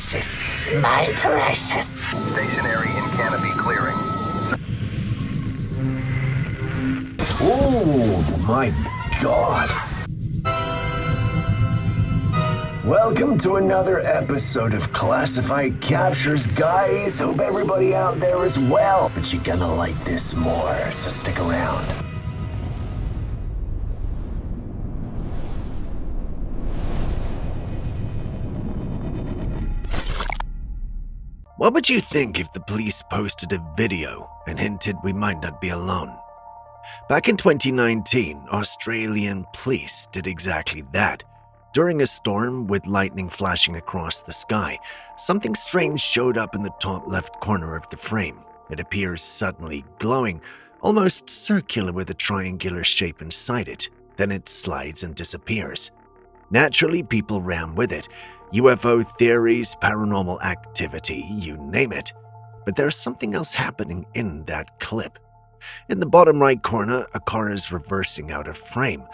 precious, my precious. Stationary in canopy clearing. Oh my God. Welcome to another episode of Classified Captures, guys. Hope everybody out there is well. But you're gonna like this more, so stick around. What would you think if the police posted a video and hinted we might not be alone? Back in 2019, Australian police did exactly that. During a storm with lightning flashing across the sky, something strange showed up in the top left corner of the frame. It appears suddenly glowing, almost circular with a triangular shape inside it. Then it slides and disappears. Naturally, people ran with it. UFO theories, paranormal activity, you name it. But there's something else happening in that clip. In the bottom right corner, a car is reversing out of frame.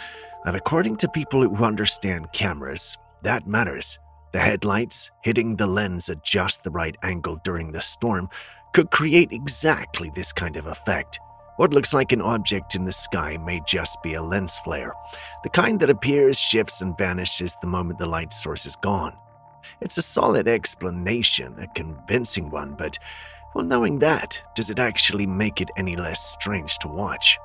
And according to people who understand cameras, that matters. The headlights hitting the lens at just the right angle during the storm could create exactly this kind of effect. What looks like an object in the sky may just be a lens flare, the kind that appears, shifts, and vanishes the moment the light source is gone. It's a solid explanation, a convincing one, but, well, knowing that, does it actually make it any less strange to watch?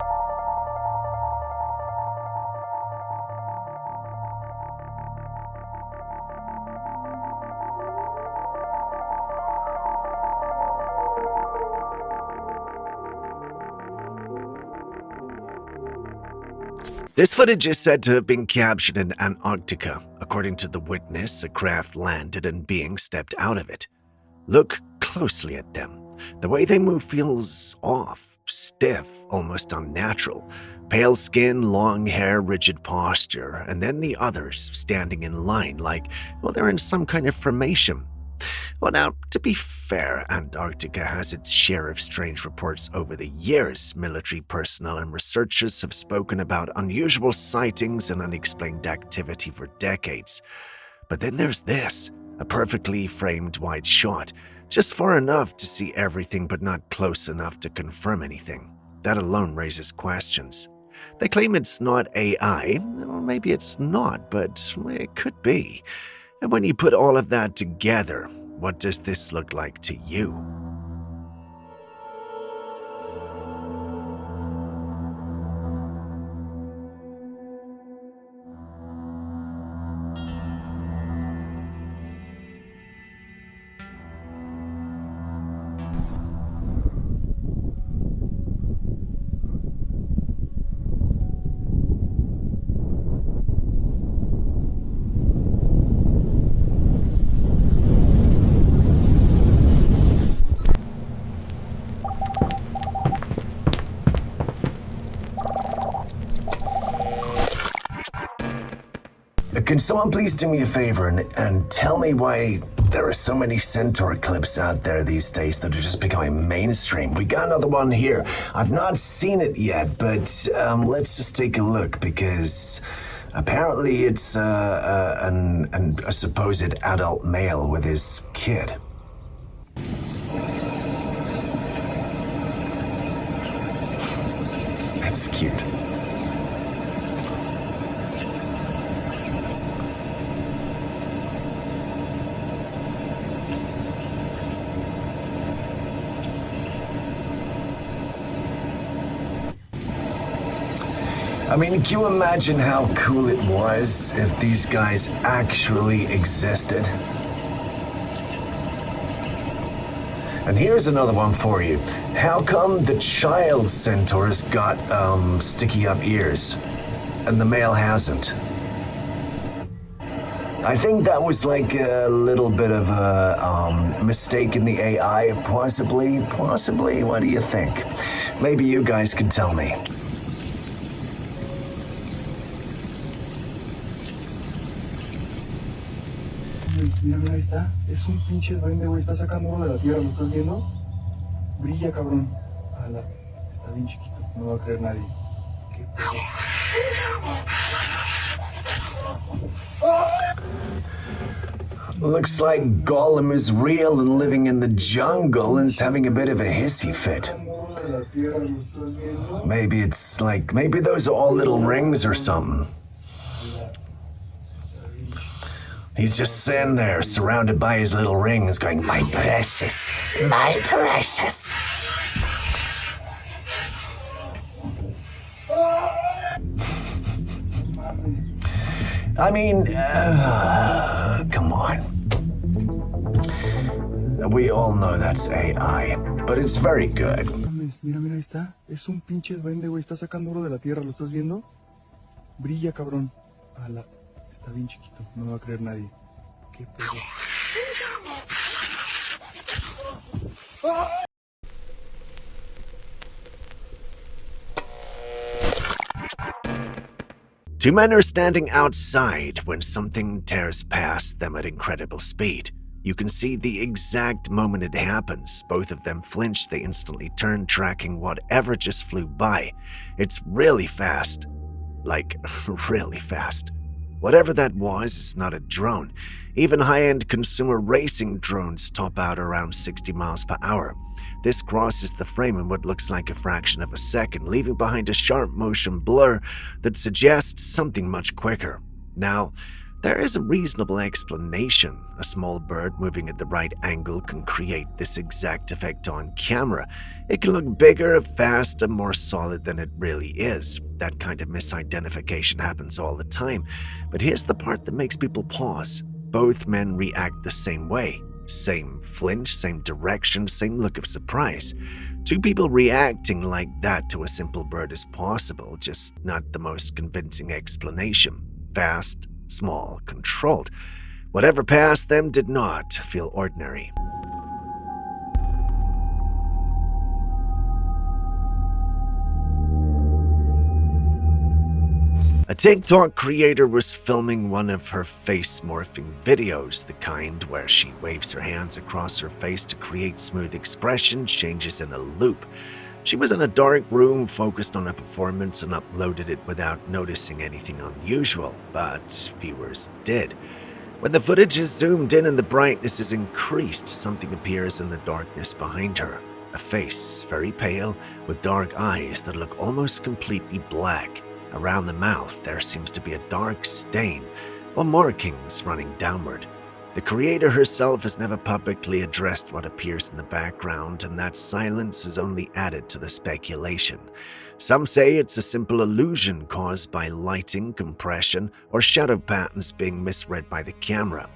This footage is said to have been captured in Antarctica. According to the witness, a craft landed and being stepped out of it. Look closely at them. The way they move feels off, stiff, almost unnatural. Pale skin, long hair, rigid posture, and then the others standing in line like, well, they're in some kind of formation. Well, now, to be fair, Antarctica has its share of strange reports over the years. Military personnel and researchers have spoken about unusual sightings and unexplained activity for decades. But then there's this, a perfectly framed wide shot, just far enough to see everything but not close enough to confirm anything. That alone raises questions. They claim it's not AI, or maybe it's not, but it could be. And when you put all of that together, what does this look like to you? Can someone please do me a favor and tell me why there are so many Centaur clips out there these days that are just becoming mainstream? We got another one here. I've not seen it yet, but let's just take a look because apparently it's a supposed adult male with his kid. That's cute. I mean, can you imagine how cool it was if these guys actually existed? And here's another one for you. How come the child centaur's got sticky up ears and the male hasn't? I think that was like a little bit of a mistake in the AI, possibly. What do you think? Maybe you guys can tell me. Mira, ahí está. Es un pinche duende, güey. Está sacando de la tierra, ¿lo estás viendo? Brilla, cabrón. Ala, está bien chiquito. No va a creer nadie. ¿Qué pedo? Looks like Gollum is real and living in the jungle and is having a bit of a hissy fit. Maybe those are all little rings or something. He's just sitting there, surrounded by his little rings, going, "My precious, My precious. I mean, come on. We all know that's AI, but it's very good." Mira, ahí está. Es un pinche duende, güey. Está sacando oro de la tierra, ¿lo estás viendo? Brilla, cabrón. Ala, está bien chiquito. No me va a creer nadie. ¿Qué pedo? Two men are standing outside when something tears past them at incredible speed. You can see the exact moment it happens. Both of them flinch, they instantly turn, tracking whatever just flew by. It's really fast. Like, really fast. Whatever that was is not a drone. Even high-end consumer racing drones top out around 60 miles per hour. This crosses the frame in what looks like a fraction of a second, leaving behind a sharp motion blur that suggests something much quicker. Now, there is a reasonable explanation. A small bird moving at the right angle can create this exact effect on camera. It can look bigger, faster, more solid than it really is. That kind of misidentification happens all the time. But here's the part that makes people pause. Both men react the same way. Same flinch, same direction, same look of surprise. Two people reacting like that to a simple bird is possible, just not the most convincing explanation. Fast, small, controlled. Whatever passed them did not feel ordinary. A TikTok creator was filming one of her face morphing videos, the kind where she waves her hands across her face to create smooth expression changes in a loop. She was in a dark room focused on a performance and uploaded it without noticing anything unusual, but viewers did. When the footage is zoomed in and the brightness is increased, something appears in the darkness behind her. A face, very pale, with dark eyes that look almost completely black. Around the mouth, there seems to be a dark stain, or markings running downward. The creator herself has never publicly addressed what appears in the background, and that silence has only added to the speculation. Some say it's a simple illusion caused by lighting, compression, or shadow patterns being misread by the camera.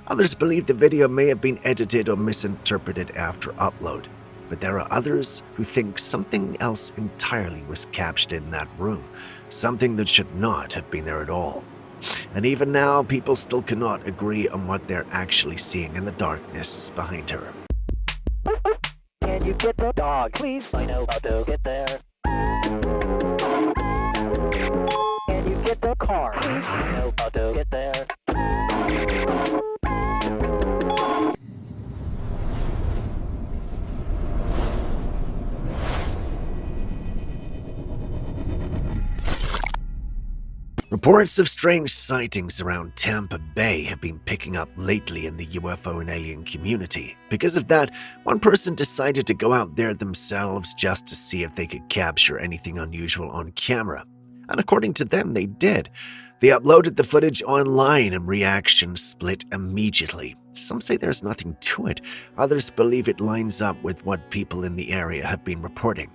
Others believe the video may have been edited or misinterpreted after upload. But there are others who think something else entirely was captured in that room, something that should not have been there at all. And even now, people still cannot agree on what they're actually seeing in the darkness behind her. Can you get the dog, please? I know how to get there. Can you get the car, please? I know how to get there. Reports of strange sightings around Tampa Bay have been picking up lately in the UFO and alien community. Because of that, one person decided to go out there themselves just to see if they could capture anything unusual on camera. And according to them, they did. They uploaded the footage online and reactions split immediately. Some say there's nothing to it. Others believe it lines up with what people in the area have been reporting.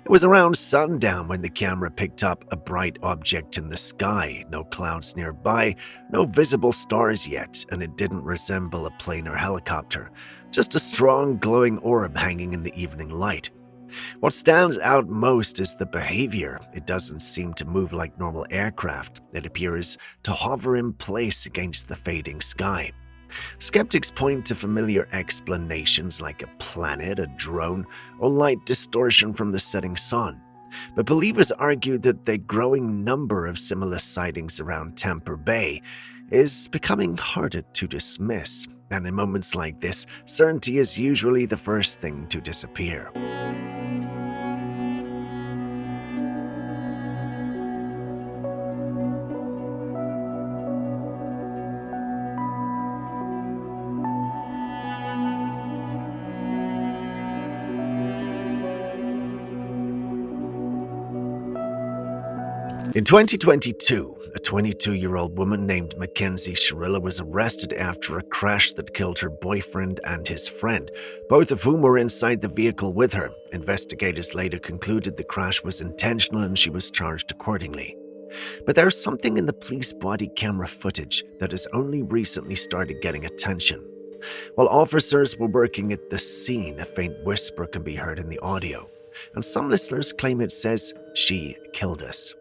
It was around sundown when the camera picked up a bright object in the sky. No clouds nearby, no visible stars yet, and it didn't resemble a plane or helicopter. Just a strong glowing orb hanging in the evening light. What stands out most is the behavior. It doesn't seem to move like normal aircraft. It appears to hover in place against the fading sky. Skeptics point to familiar explanations like a planet, a drone, or light distortion from the setting sun. But believers argue that the growing number of similar sightings around Tampa Bay is becoming harder to dismiss, and in moments like this, certainty is usually the first thing to disappear. In 2022, a 22-year-old woman named Mackenzie Sherilla was arrested after a crash that killed her boyfriend and his friend, both of whom were inside the vehicle with her. Investigators later concluded the crash was intentional and she was charged accordingly. But there's something in the police body camera footage that has only recently started getting attention. While officers were working at the scene, a faint whisper can be heard in the audio, and some listeners claim it says, "She killed us."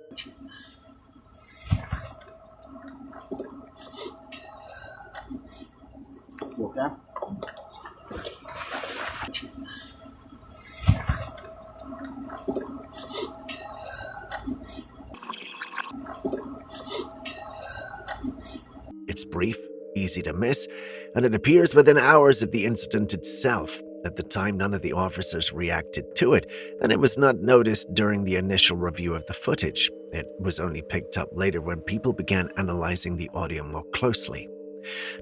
Okay. It's brief, easy to miss, and it appears within hours of the incident itself. At the time, none of the officers reacted to it, and it was not noticed during the initial review of the footage. It was only picked up later when people began analyzing the audio more closely.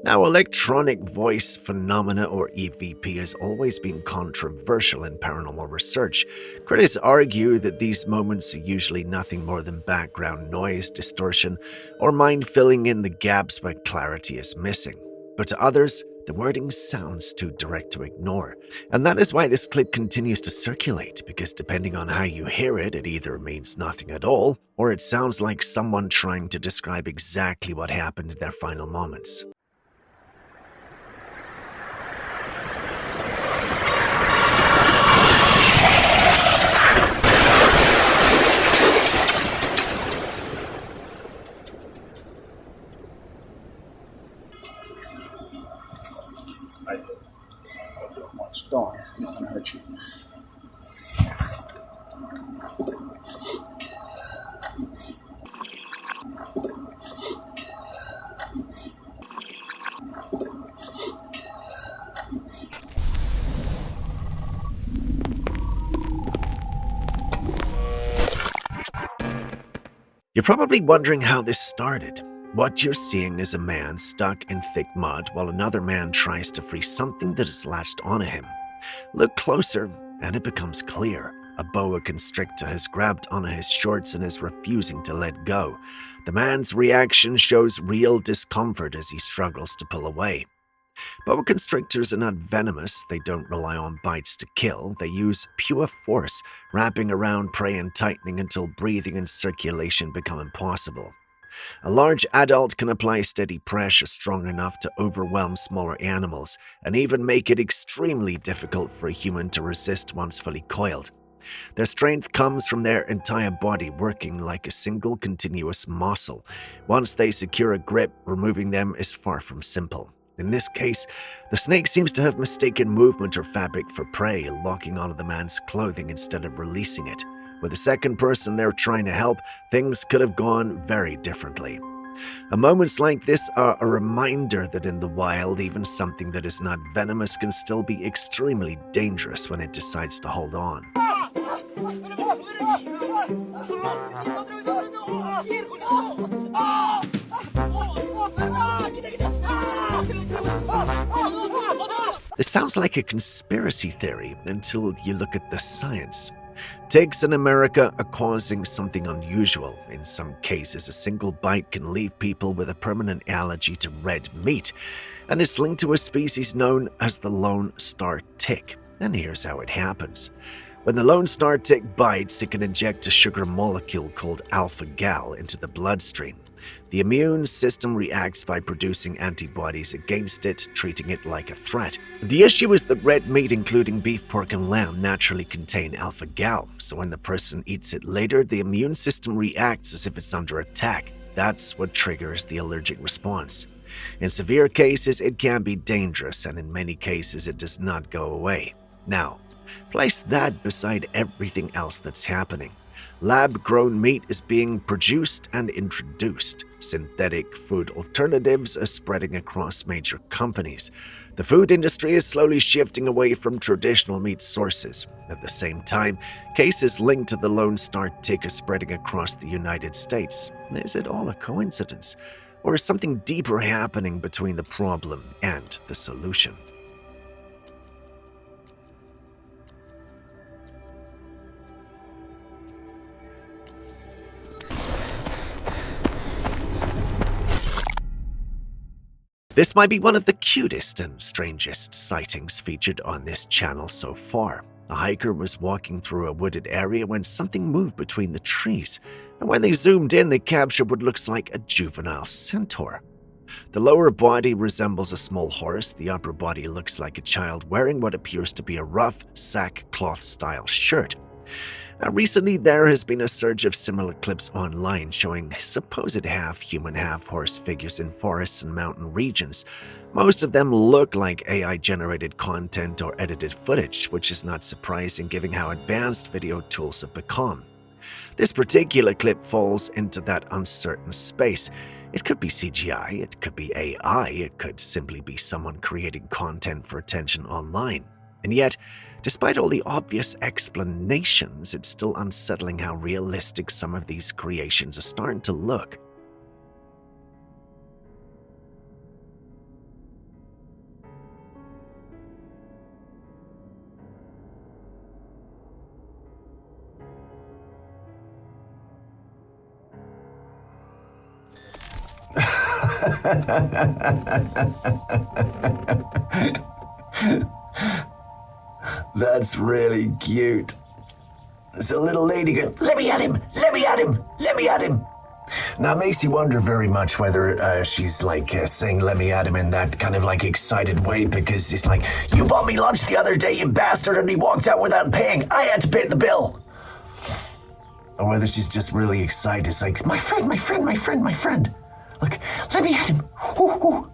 Now, electronic voice phenomena, or EVP, has always been controversial in paranormal research. Critics argue that these moments are usually nothing more than background noise, distortion, or mind filling in the gaps where clarity is missing. But to others, the wording sounds too direct to ignore. And that is why this clip continues to circulate, because depending on how you hear it, it either means nothing at all, or it sounds like someone trying to describe exactly what happened in their final moments. Don't. I'm not gonna hurt you. You're probably wondering how this started. What you're seeing is a man stuck in thick mud while another man tries to free something that is latched onto him. Look closer, and it becomes clear. A boa constrictor has grabbed onto his shorts and is refusing to let go. The man's reaction shows real discomfort as he struggles to pull away. Boa constrictors are not venomous. They don't rely on bites to kill. They use pure force, wrapping around prey and tightening until breathing and circulation become impossible. A large adult can apply steady pressure strong enough to overwhelm smaller animals and even make it extremely difficult for a human to resist once fully coiled. Their strength comes from their entire body working like a single continuous muscle. Once they secure a grip, removing them is far from simple. In this case, the snake seems to have mistaken movement or fabric for prey, locking onto the man's clothing instead of releasing it. With the second person they're trying to help, things could have gone very differently. Moments like this are a reminder that in the wild, even something that is not venomous can still be extremely dangerous when it decides to hold on. This sounds like a conspiracy theory until you look at the science. Ticks in America are causing something unusual. In some cases, a single bite can leave people with a permanent allergy to red meat, and it's linked to a species known as the Lone Star tick. And here's how it happens. When the Lone Star tick bites, it can inject a sugar molecule called alpha-gal into the bloodstream. The immune system reacts by producing antibodies against it, treating it like a threat. The issue is that red meat, including beef, pork, and lamb, naturally contain alpha-gal, so when the person eats it later, the immune system reacts as if it's under attack. That's what triggers the allergic response. In severe cases, it can be dangerous, and in many cases, it does not go away. Now, place that beside everything else that's happening. Lab-grown meat is being produced and introduced. Synthetic food alternatives are spreading across major companies. The food industry is slowly shifting away from traditional meat sources. At the same time, cases linked to the Lone Star tick are spreading across the United States. Is it all a coincidence? Or is something deeper happening between the problem and the solution? This might be one of the cutest and strangest sightings featured on this channel so far. A hiker was walking through a wooded area when something moved between the trees, and when they zoomed in, they captured what looks like a juvenile centaur. The lower body resembles a small horse, the upper body looks like a child wearing what appears to be a rough sackcloth-style shirt. Now, recently, there has been a surge of similar clips online showing supposed half-human, half-horse figures in forests and mountain regions. Most of them look like AI-generated content or edited footage, which is not surprising given how advanced video tools have become. This particular clip falls into that uncertain space. It could be CGI, it could be AI, it could simply be someone creating content for attention online. And yet, despite all the obvious explanations, it's still unsettling how realistic some of these creations are starting to look. That's really cute. There's a little lady going, "Let me at him! Let me at him! Let me at him!" Now, it makes you wonder very much whether she's saying "let me at him" in that kind of excited way because it's like, "You bought me lunch the other day, you bastard," and he walked out without paying. I had to pay the bill. Or whether she's just really excited. It's like, "My friend, my friend, my friend, my friend. Look, let me at him." Ooh, ooh.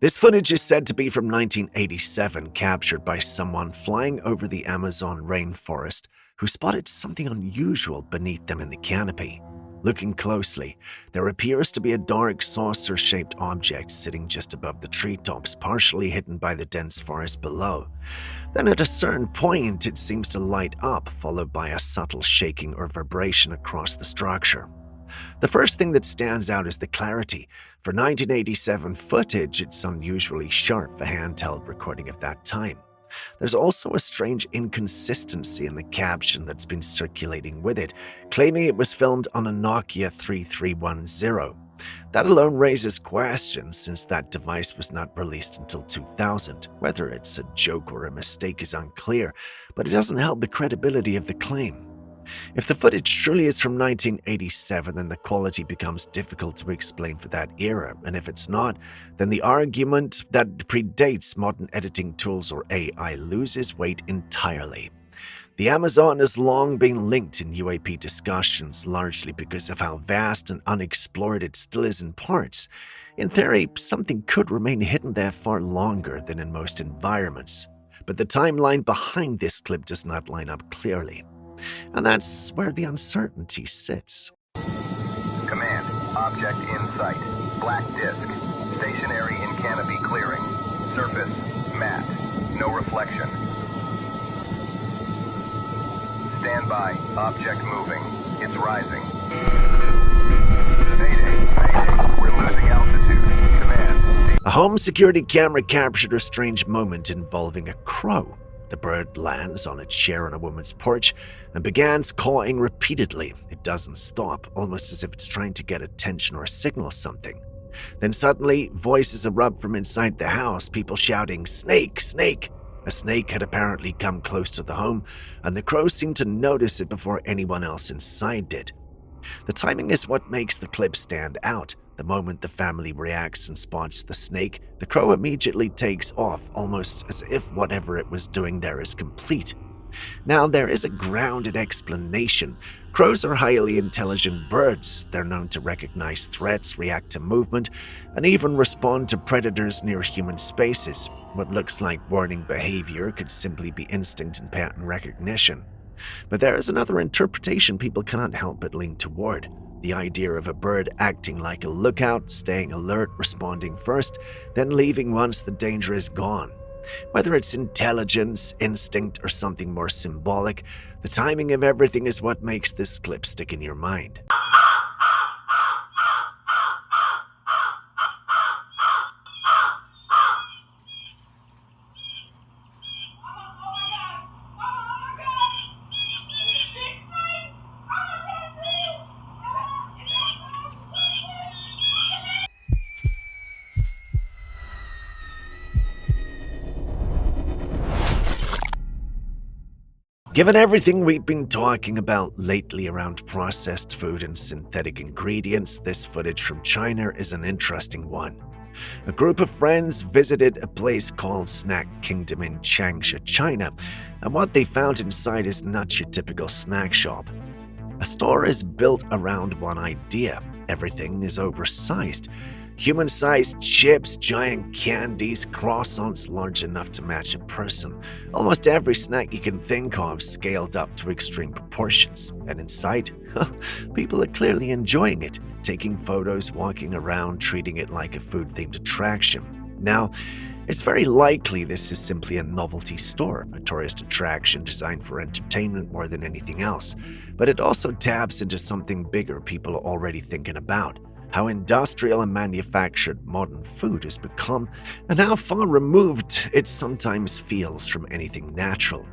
This footage is said to be from 1987, captured by someone flying over the Amazon rainforest who spotted something unusual beneath them in the canopy. Looking closely, there appears to be a dark saucer-shaped object sitting just above the treetops, partially hidden by the dense forest below. Then at a certain point, it seems to light up, followed by a subtle shaking or vibration across the structure. The first thing that stands out is the clarity. For 1987 footage, it's unusually sharp for handheld recording of that time. There's also a strange inconsistency in the caption that's been circulating with it, claiming it was filmed on a Nokia 3310. That alone raises questions since that device was not released until 2000. Whether it's a joke or a mistake is unclear, but it doesn't help the credibility of the claim. If the footage truly is from 1987, then the quality becomes difficult to explain for that era, and if it's not, then the argument that predates modern editing tools or AI loses weight entirely. The Amazon has long been linked in UAP discussions, largely because of how vast and unexplored it still is in parts. In theory, something could remain hidden there far longer than in most environments, but the timeline behind this clip does not line up clearly. And that's where the uncertainty sits. Command, object in sight. Black disk. Stationary in canopy clearing. Surface, matte. No reflection. Stand by. Object moving. It's rising. Mayday, mayday. We're losing altitude. Command. A home security camera captured a strange moment involving a crow. The bird lands on its chair on a woman's porch and begins cawing repeatedly. It doesn't stop, almost as if it's trying to get attention or signal something. Then suddenly, voices erupt from inside the house, people shouting, "Snake! Snake!" A snake had apparently come close to the home, and the crow seemed to notice it before anyone else inside did. The timing is what makes the clip stand out. The moment the family reacts and spots the snake, the crow immediately takes off, almost as if whatever it was doing there is complete. Now, there is a grounded explanation. Crows are highly intelligent birds. They're known to recognize threats, react to movement, and even respond to predators near human spaces. What looks like warning behavior could simply be instinct and pattern recognition. But there is another interpretation people cannot help but lean toward. The idea of a bird acting like a lookout, staying alert, responding first, then leaving once the danger is gone. Whether it's intelligence, instinct, or something more symbolic, the timing of everything is what makes this clip stick in your mind. Given everything we've been talking about lately around processed food and synthetic ingredients, this footage from China is an interesting one. A group of friends visited a place called Snack Kingdom in Changsha, China, and what they found inside is not your typical snack shop. A store is built around one idea. Everything is oversized. Human-sized chips, giant candies, croissants large enough to match a person. Almost every snack you can think of scaled up to extreme proportions. And inside, people are clearly enjoying it, taking photos, walking around, treating it like a food-themed attraction. Now, it's very likely this is simply a novelty store, a tourist attraction designed for entertainment more than anything else. But it also taps into something bigger people are already thinking about: how industrial and manufactured modern food has become, and how far removed it sometimes feels from anything natural.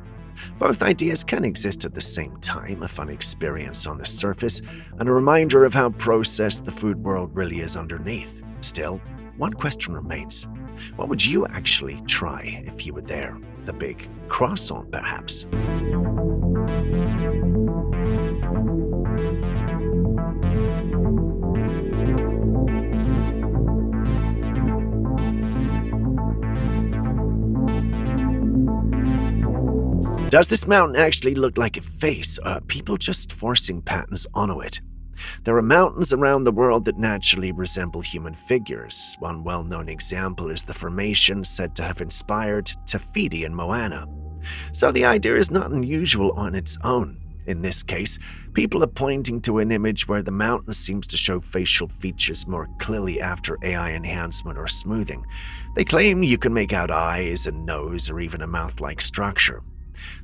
Both ideas can exist at the same time, a fun experience on the surface, and a reminder of how processed the food world really is underneath. Still, one question remains. What would you actually try if you were there? The big croissant, perhaps? Does this mountain actually look like a face, or are people just forcing patterns onto it? There are mountains around the world that naturally resemble human figures. One well-known example is the formation said to have inspired Te Fiti in Moana. So the idea is not unusual on its own. In this case, people are pointing to an image where the mountain seems to show facial features more clearly after AI enhancement or smoothing. They claim you can make out eyes, a nose, or even a mouth-like structure.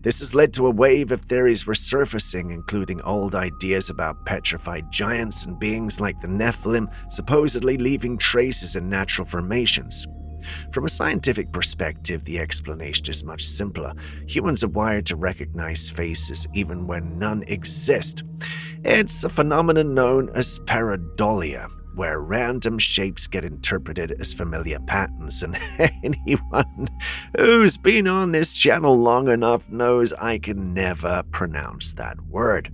This has led to a wave of theories resurfacing, including old ideas about petrified giants and beings like the Nephilim supposedly leaving traces in natural formations. From a scientific perspective, the explanation is much simpler. Humans are wired to recognize faces even when none exist. It's a phenomenon known as pareidolia, where random shapes get interpreted as familiar patterns, and anyone who's been on this channel long enough knows I can never pronounce that word.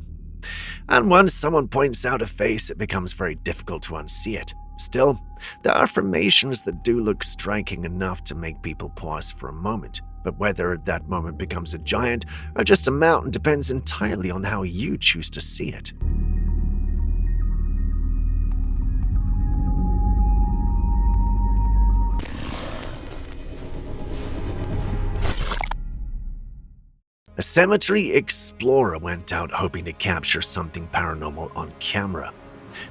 And once someone points out a face, it becomes very difficult to unsee it. Still, there are formations that do look striking enough to make people pause for a moment. But whether that moment becomes a giant or just a mountain depends entirely on how you choose to see it. A cemetery explorer went out hoping to capture something paranormal on camera.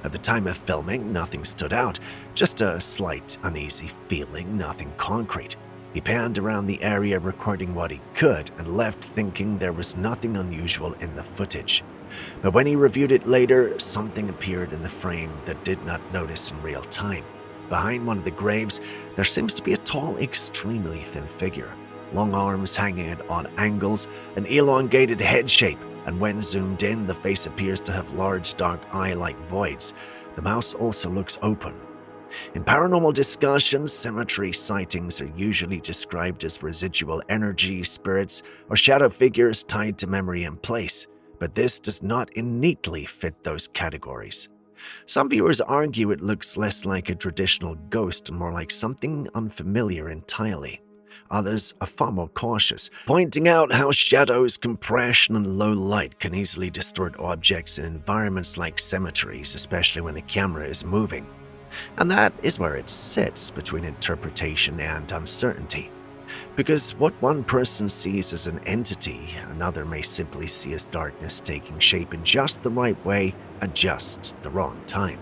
At the time of filming, nothing stood out, just a slight uneasy feeling, nothing concrete. He panned around the area recording what he could and left thinking there was nothing unusual in the footage. But when he reviewed it later, something appeared in the frame that did not notice in real time. Behind one of the graves, there seems to be a tall, extremely thin figure. Long arms hanging at odd angles, an elongated head shape, and when zoomed in, the face appears to have large dark eye-like voids. The mouth also looks open. In paranormal discussions, cemetery sightings are usually described as residual energy, spirits, or shadow figures tied to memory and place, but this does not innately fit those categories. Some viewers argue it looks less like a traditional ghost and more like something unfamiliar entirely. Others are far more cautious, pointing out how shadows, compression, and low light can easily distort objects in environments like cemeteries, especially when a camera is moving. And that is where it sits between interpretation and uncertainty. Because what one person sees as an entity, another may simply see as darkness taking shape in just the right way at just the wrong time.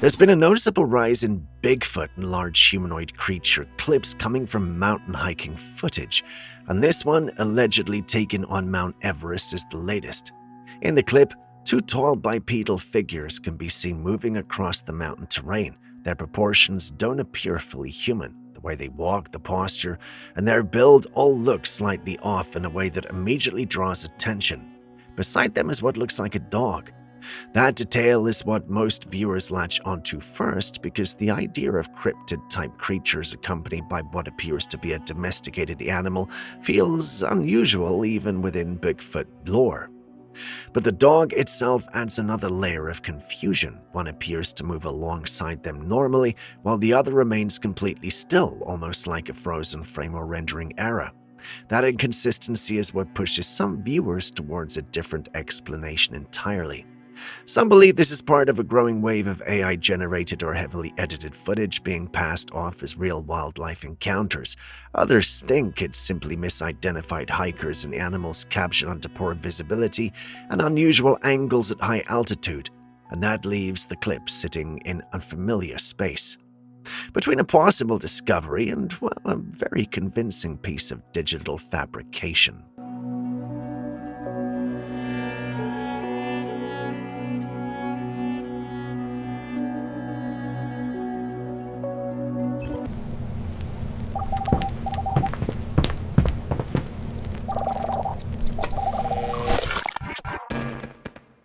There's been a noticeable rise in Bigfoot and large humanoid creature clips coming from mountain hiking footage, and this one, allegedly taken on Mount Everest, is the latest. In the clip, two tall bipedal figures can be seen moving across the mountain terrain. Their proportions don't appear fully human. The way they walk, the posture, and their build all look slightly off in a way that immediately draws attention. Beside them is what looks like a dog. That detail is what most viewers latch onto first because the idea of cryptid-type creatures accompanied by what appears to be a domesticated animal feels unusual even within Bigfoot lore. But the dog itself adds another layer of confusion. One appears to move alongside them normally, while the other remains completely still, almost like a frozen frame or rendering error. That inconsistency is what pushes some viewers towards a different explanation entirely. Some believe this is part of a growing wave of AI-generated or heavily edited footage being passed off as real wildlife encounters. Others think it's simply misidentified hikers and animals captured under poor visibility and unusual angles at high altitude, and that leaves the clip sitting in unfamiliar space. Between a possible discovery and, well, a very convincing piece of digital fabrication.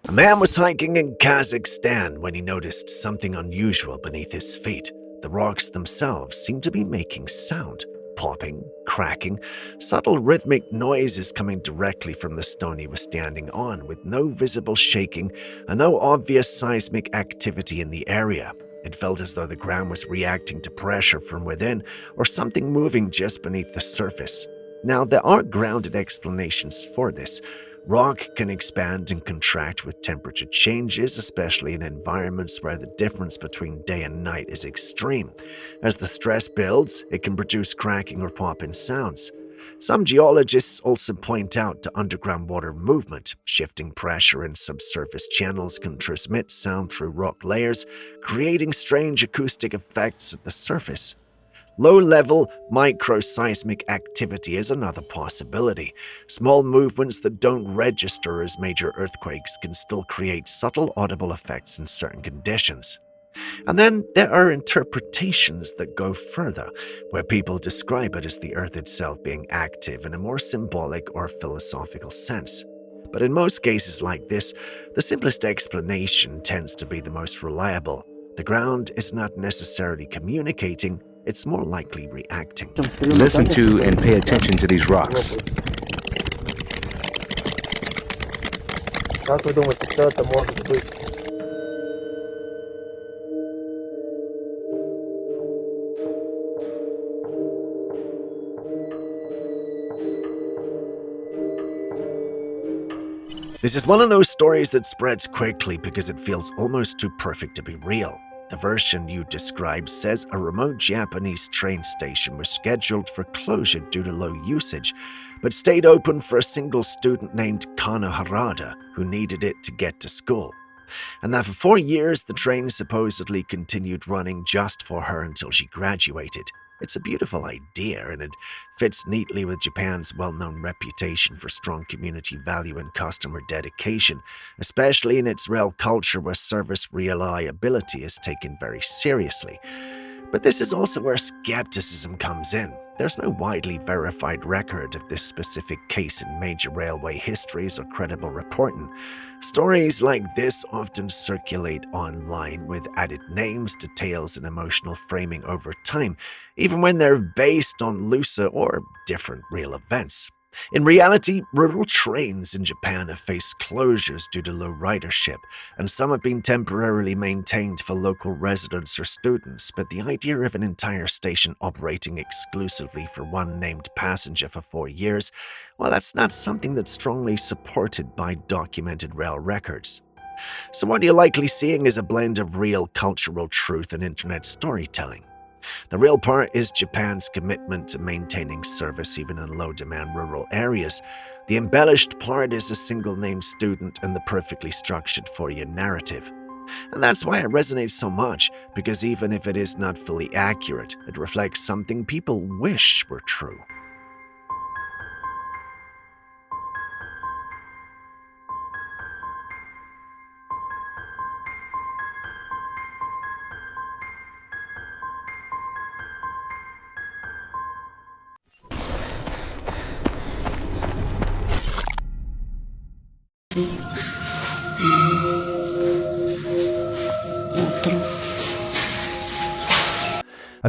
A man was hiking in Kazakhstan when he noticed something unusual beneath his feet. The rocks themselves seemed to be making sound, popping, cracking, subtle rhythmic noises coming directly from the stone he was standing on, with no visible shaking and no obvious seismic activity in the area. It felt as though the ground was reacting to pressure from within or something moving just beneath the surface. Now, there are grounded explanations for this. Rock can expand and contract with temperature changes, especially in environments where the difference between day and night is extreme. As the stress builds, it can produce cracking or popping sounds. Some geologists also point out to underground water movement. Shifting pressure in subsurface channels can transmit sound through rock layers, creating strange acoustic effects at the surface. Low-level microseismic activity is another possibility. Small movements that don't register as major earthquakes can still create subtle audible effects in certain conditions. And then there are interpretations that go further, where people describe it as the Earth itself being active in a more symbolic or philosophical sense. But in most cases like this, the simplest explanation tends to be the most reliable. The ground is not necessarily communicating, it's more likely reacting. Listen to and pay attention to these rocks. Как вы думаете, что это может быть? This is one of those stories that spreads quickly because it feels almost too perfect to be real. The version you described says a remote Japanese train station was scheduled for closure due to low usage, but stayed open for a single student named Kana Harada, who needed it to get to school. And that for 4 years, the train supposedly continued running just for her until she graduated. It's a beautiful idea, and it fits neatly with Japan's well-known reputation for strong community value and customer dedication, especially in its rail culture where service reliability is taken very seriously. But this is also where skepticism comes in. There's no widely verified record of this specific case in major railway histories or credible reporting. Stories like this often circulate online with added names, details, and emotional framing over time, even when they're based on looser or different real events. In reality, rural trains in Japan have faced closures due to low ridership, and some have been temporarily maintained for local residents or students, but the idea of an entire station operating exclusively for one named passenger for 4 years, well, that's not something that's strongly supported by documented rail records. So what you're likely seeing is a blend of real cultural truth and internet storytelling. The real part is Japan's commitment to maintaining service even in low-demand rural areas. The embellished part is a single-name student and the perfectly structured 4-year narrative. And that's why it resonates so much, because even if it is not fully accurate, it reflects something people wish were true. A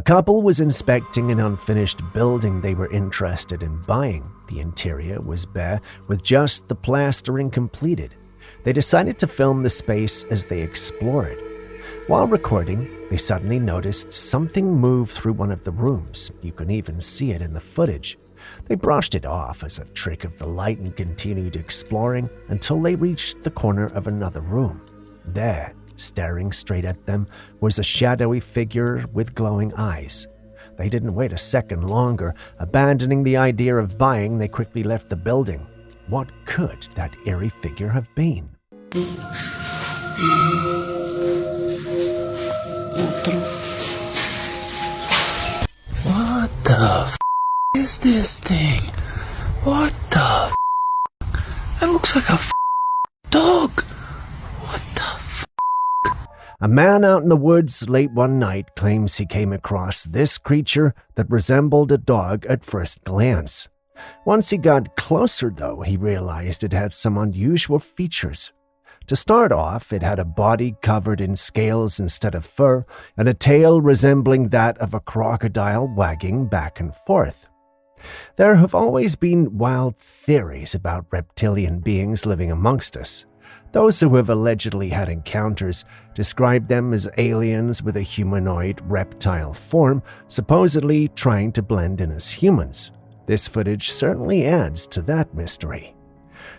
couple was inspecting an unfinished building they were interested in buying. The interior was bare, with just the plastering completed. They decided to film the space as they explored. While recording, they suddenly noticed something move through one of the rooms. You can even see it in the footage. They brushed it off as a trick of the light and continued exploring until they reached the corner of another room. There, staring straight at them, was a shadowy figure with glowing eyes. They didn't wait a second longer. Abandoning the idea of buying, they quickly left the building. What could that eerie figure have been? What the f*** is this thing? What the f***? It looks like a f*** dog. What the f***? A man out in the woods late one night claims he came across this creature that resembled a dog at first glance. Once he got closer, though, he realized it had some unusual features. To start off, it had a body covered in scales instead of fur, and a tail resembling that of a crocodile wagging back and forth. There have always been wild theories about reptilian beings living amongst us. Those who have allegedly had encounters describe them as aliens with a humanoid reptile form, supposedly trying to blend in as humans. This footage certainly adds to that mystery.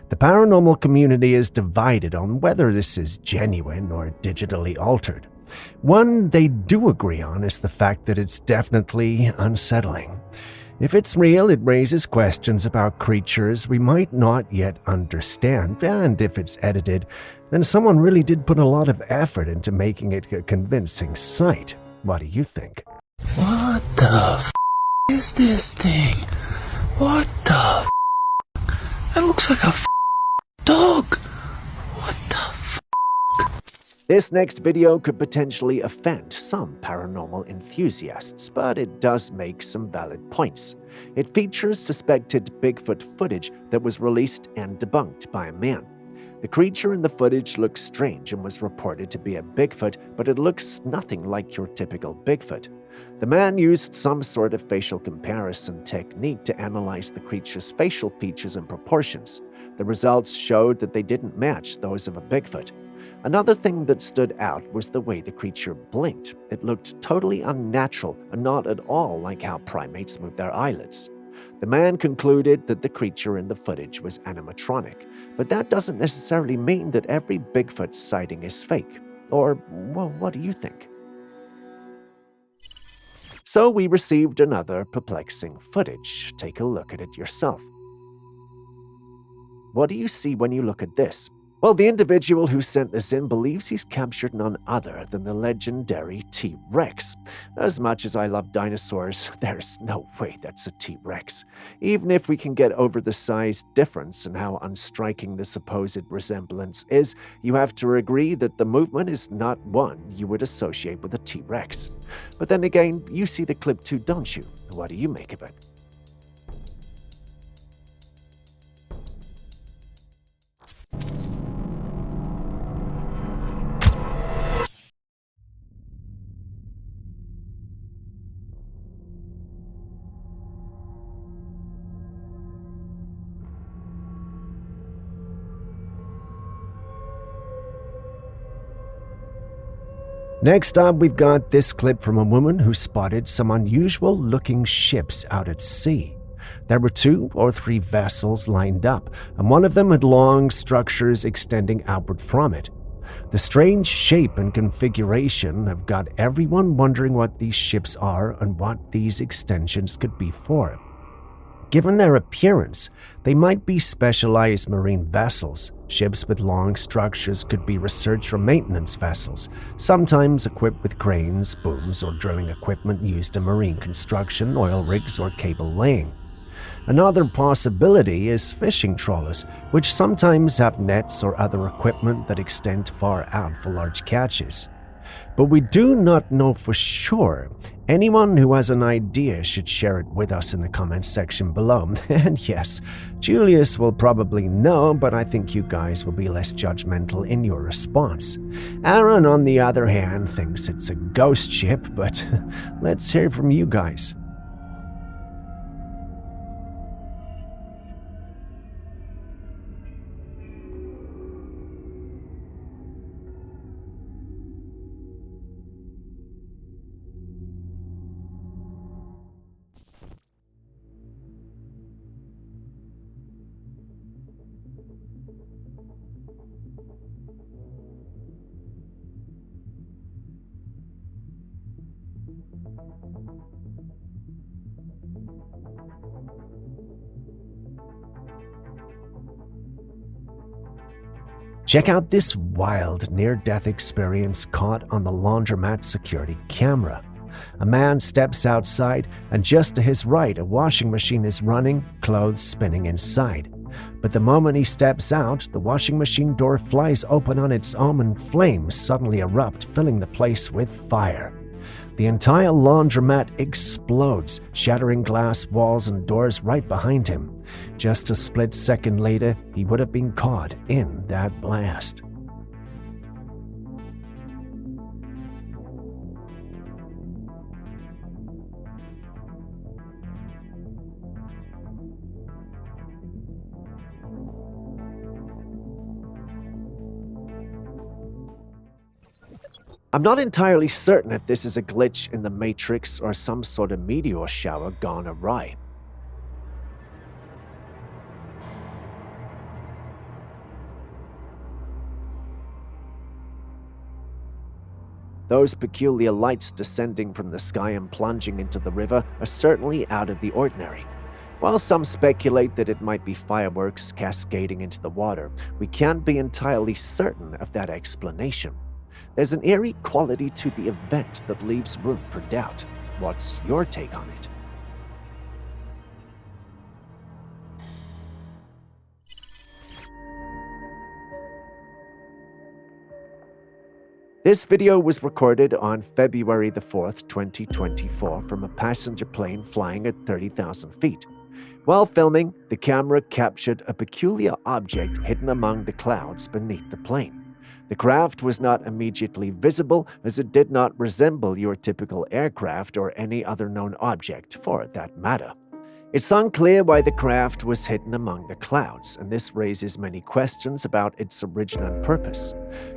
The paranormal community is divided on whether this is genuine or digitally altered. One they do agree on is the fact that it's definitely unsettling. If it's real, it raises questions about creatures we might not yet understand, and if it's edited, then someone really did put a lot of effort into making it a convincing sight. What do you think? What the f*** is this thing? What the f***? It looks like a f*** dog. What the f***? This next video could potentially offend some paranormal enthusiasts, but it does make some valid points. It features suspected Bigfoot footage that was released and debunked by a man. The creature in the footage looks strange and was reported to be a Bigfoot, but it looks nothing like your typical Bigfoot. The man used some sort of facial comparison technique to analyze the creature's facial features and proportions. The results showed that they didn't match those of a Bigfoot. Another thing that stood out was the way the creature blinked. It looked totally unnatural and not at all like how primates move their eyelids. The man concluded that the creature in the footage was animatronic, but that doesn't necessarily mean that every Bigfoot sighting is fake. Or, well, what do you think? So we received another perplexing footage. Take a look at it yourself. What do you see when you look at this? Well, the individual who sent this in believes he's captured none other than the legendary T-Rex. As much as I love dinosaurs, there's no way that's a T-Rex. Even if we can get over the size difference and how unstriking the supposed resemblance is, you have to agree that the movement is not one you would associate with a T-Rex. But then again, you see the clip too, don't you? What do you make of it? Next up, we've got this clip from a woman who spotted some unusual-looking ships out at sea. There were 2 or 3 vessels lined up, and one of them had long structures extending outward from it. The strange shape and configuration have got everyone wondering what these ships are and what these extensions could be for. Given their appearance, they might be specialized marine vessels. Ships with long structures could be research or maintenance vessels, sometimes equipped with cranes, booms, or drilling equipment used in marine construction, oil rigs, or cable laying. Another possibility is fishing trawlers, which sometimes have nets or other equipment that extend far out for large catches. But we do not know for sure. Anyone who has an idea should share it with us in the comments section below. And yes, Julius will probably know, but I think you guys will be less judgmental in your response. Aaron, on the other hand, thinks it's a ghost ship, but let's hear from you guys. Check out this wild near-death experience caught on the laundromat security camera. A man steps outside, and just to his right, a washing machine is running, clothes spinning inside. But the moment he steps out, the washing machine door flies open on its own and flames suddenly erupt, filling the place with fire. The entire laundromat explodes, shattering glass walls and doors right behind him. Just a split second later, he would have been caught in that blast. I'm not entirely certain if this is a glitch in the Matrix or some sort of meteor shower gone awry. Those peculiar lights descending from the sky and plunging into the river are certainly out of the ordinary. While some speculate that it might be fireworks cascading into the water, we can't be entirely certain of that explanation. There's an eerie quality to the event that leaves room for doubt. What's your take on it? This video was recorded on February the 4th, 2024 from a passenger plane flying at 30,000 feet. While filming, the camera captured a peculiar object hidden among the clouds beneath the plane. The craft was not immediately visible as it did not resemble your typical aircraft or any other known object for that matter. It's unclear why the craft was hidden among the clouds, and this raises many questions about its origin and purpose.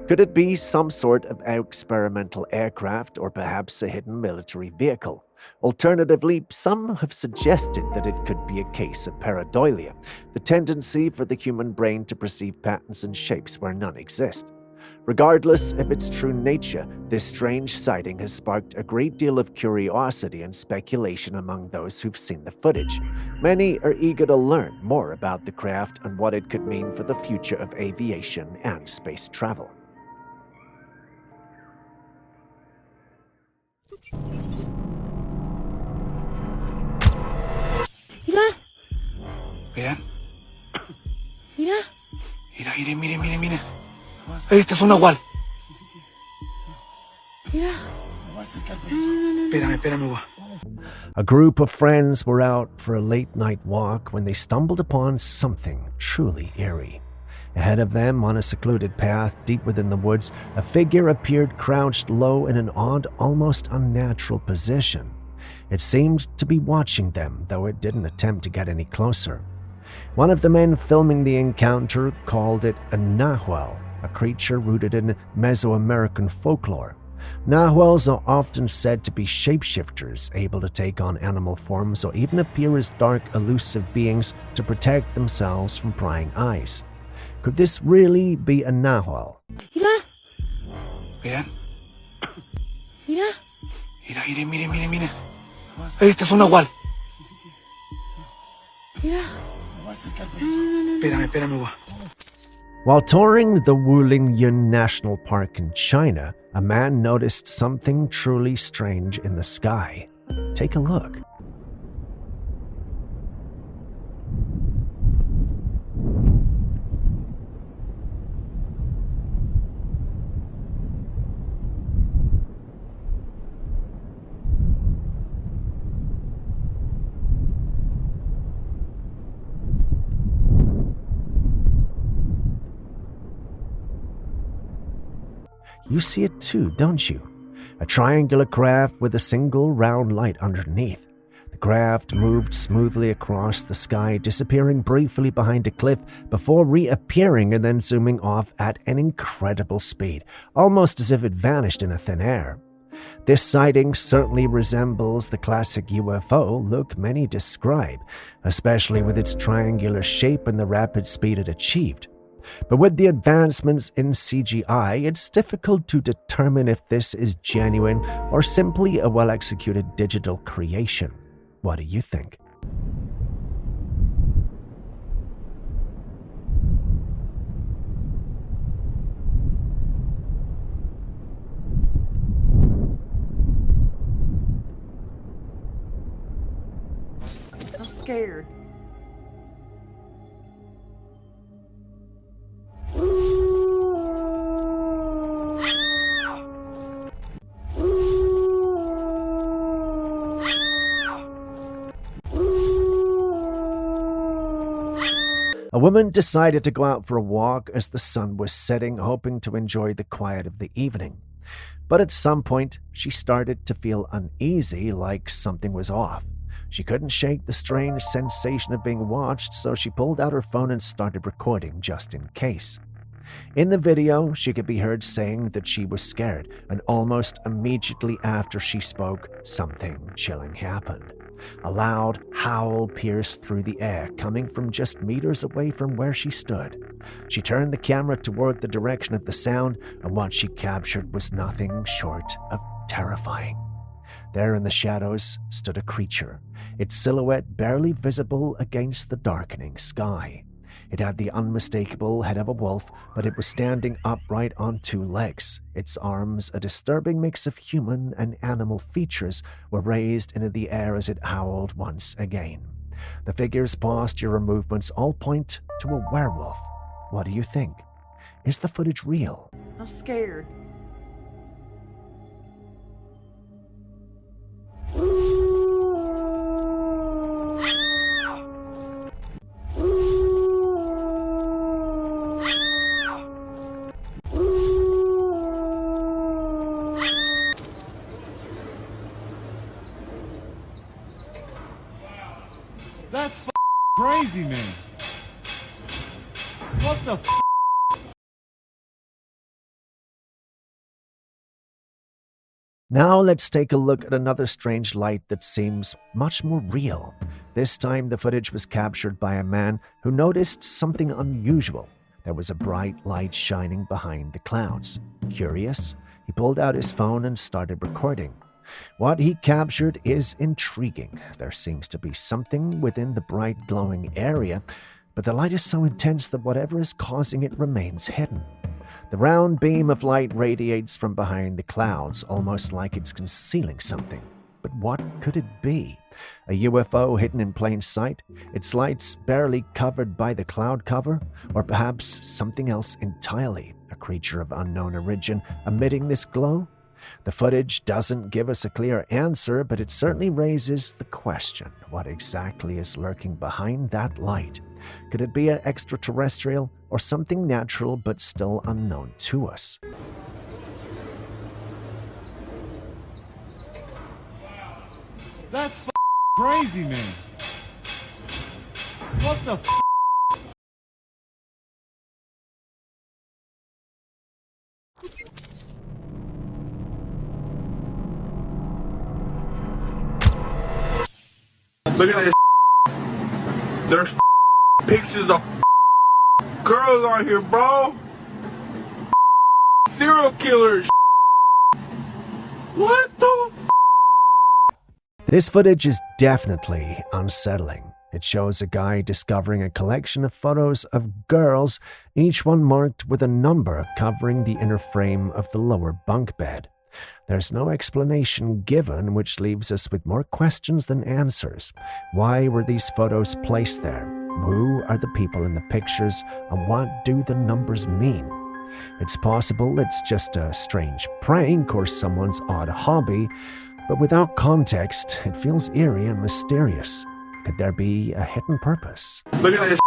Could it be some sort of experimental aircraft or perhaps a hidden military vehicle? Alternatively, some have suggested that it could be a case of pareidolia, the tendency for the human brain to perceive patterns and shapes where none exist. Regardless of its true nature, this strange sighting has sparked a great deal of curiosity and speculation among those who've seen the footage. Many are eager to learn more about the craft and what it could mean for the future of aviation and space travel. Mira. Vean. Mira. Mira, mira, mira, mira. Este es un nahual. Mira. Espérame, guau. A group of friends were out for a late-night walk when they stumbled upon something truly eerie. Ahead of them, on a secluded path deep within the woods, a figure appeared crouched low in an odd, almost unnatural position. It seemed to be watching them, though it didn't attempt to get any closer. One of the men filming the encounter called it a nahual, a creature rooted in Mesoamerican folklore. Nahuals are often said to be shapeshifters, able to take on animal forms or even appear as dark, elusive beings to protect themselves from prying eyes. Could this really be a nahual? Mira. Vean. Mira. Mira. Este es un nahual. Mira. Espérame, guau. While touring the Wulingyuan National Park in China, a man noticed something truly strange in the sky. Take a look. You see it too, don't you? A triangular craft with a single round light underneath. The craft moved smoothly across the sky, disappearing briefly behind a cliff before reappearing and then zooming off at an incredible speed, almost as if it vanished in a thin air. This sighting certainly resembles the classic UFO look many describe, especially with its triangular shape and the rapid speed it achieved. But with the advancements in CGI, it's difficult to determine if this is genuine or simply a well-executed digital creation. What do you think? I'm scared. A woman decided to go out for a walk as the sun was setting, hoping to enjoy the quiet of the evening. But at some point, she started to feel uneasy, like something was off. She couldn't shake the strange sensation of being watched, so she pulled out her phone and started recording just in case. In the video, she could be heard saying that she was scared, and almost immediately after she spoke, something chilling happened. A loud howl pierced through the air, coming from just meters away from where she stood. She turned the camera toward the direction of the sound, and what she captured was nothing short of terrifying. There in the shadows stood a creature, its silhouette barely visible against the darkening sky. It had the unmistakable head of a wolf, but it was standing upright on two legs. Its arms, a disturbing mix of human and animal features, were raised into the air as it howled once again. The figure's posture and movements all point to a werewolf. What do you think? Is the footage real? I'm scared. That's crazy, man. What the Now let's take a look at another strange light that seems much more real. This time the footage was captured by a man who noticed something unusual. There was a bright light shining behind the clouds. Curious, he pulled out his phone and started recording. What he captured is intriguing. There seems to be something within the bright glowing area, but the light is so intense that whatever is causing it remains hidden. The round beam of light radiates from behind the clouds, almost like it's concealing something. But what could it be? A UFO hidden in plain sight? Its lights barely covered by the cloud cover? Or perhaps something else entirely? A creature of unknown origin emitting this glow? The footage doesn't give us a clear answer, but it certainly raises the question. What exactly is lurking behind that light? Could it be an extraterrestrial or something natural but still unknown to us? That's crazy, man. What the Look at this. There's pictures of girls on here, bro. Serial killers. What the This footage is definitely unsettling. It shows a guy discovering a collection of photos of girls, each one marked with a number covering the inner frame of the lower bunk bed. There's no explanation given, which leaves us with more questions than answers. Why were these photos placed there? Who are the people in the pictures, and what do the numbers mean? It's possible it's just a strange prank or someone's odd hobby, but without context, it feels eerie and mysterious. Could there be a hidden purpose? Look at this.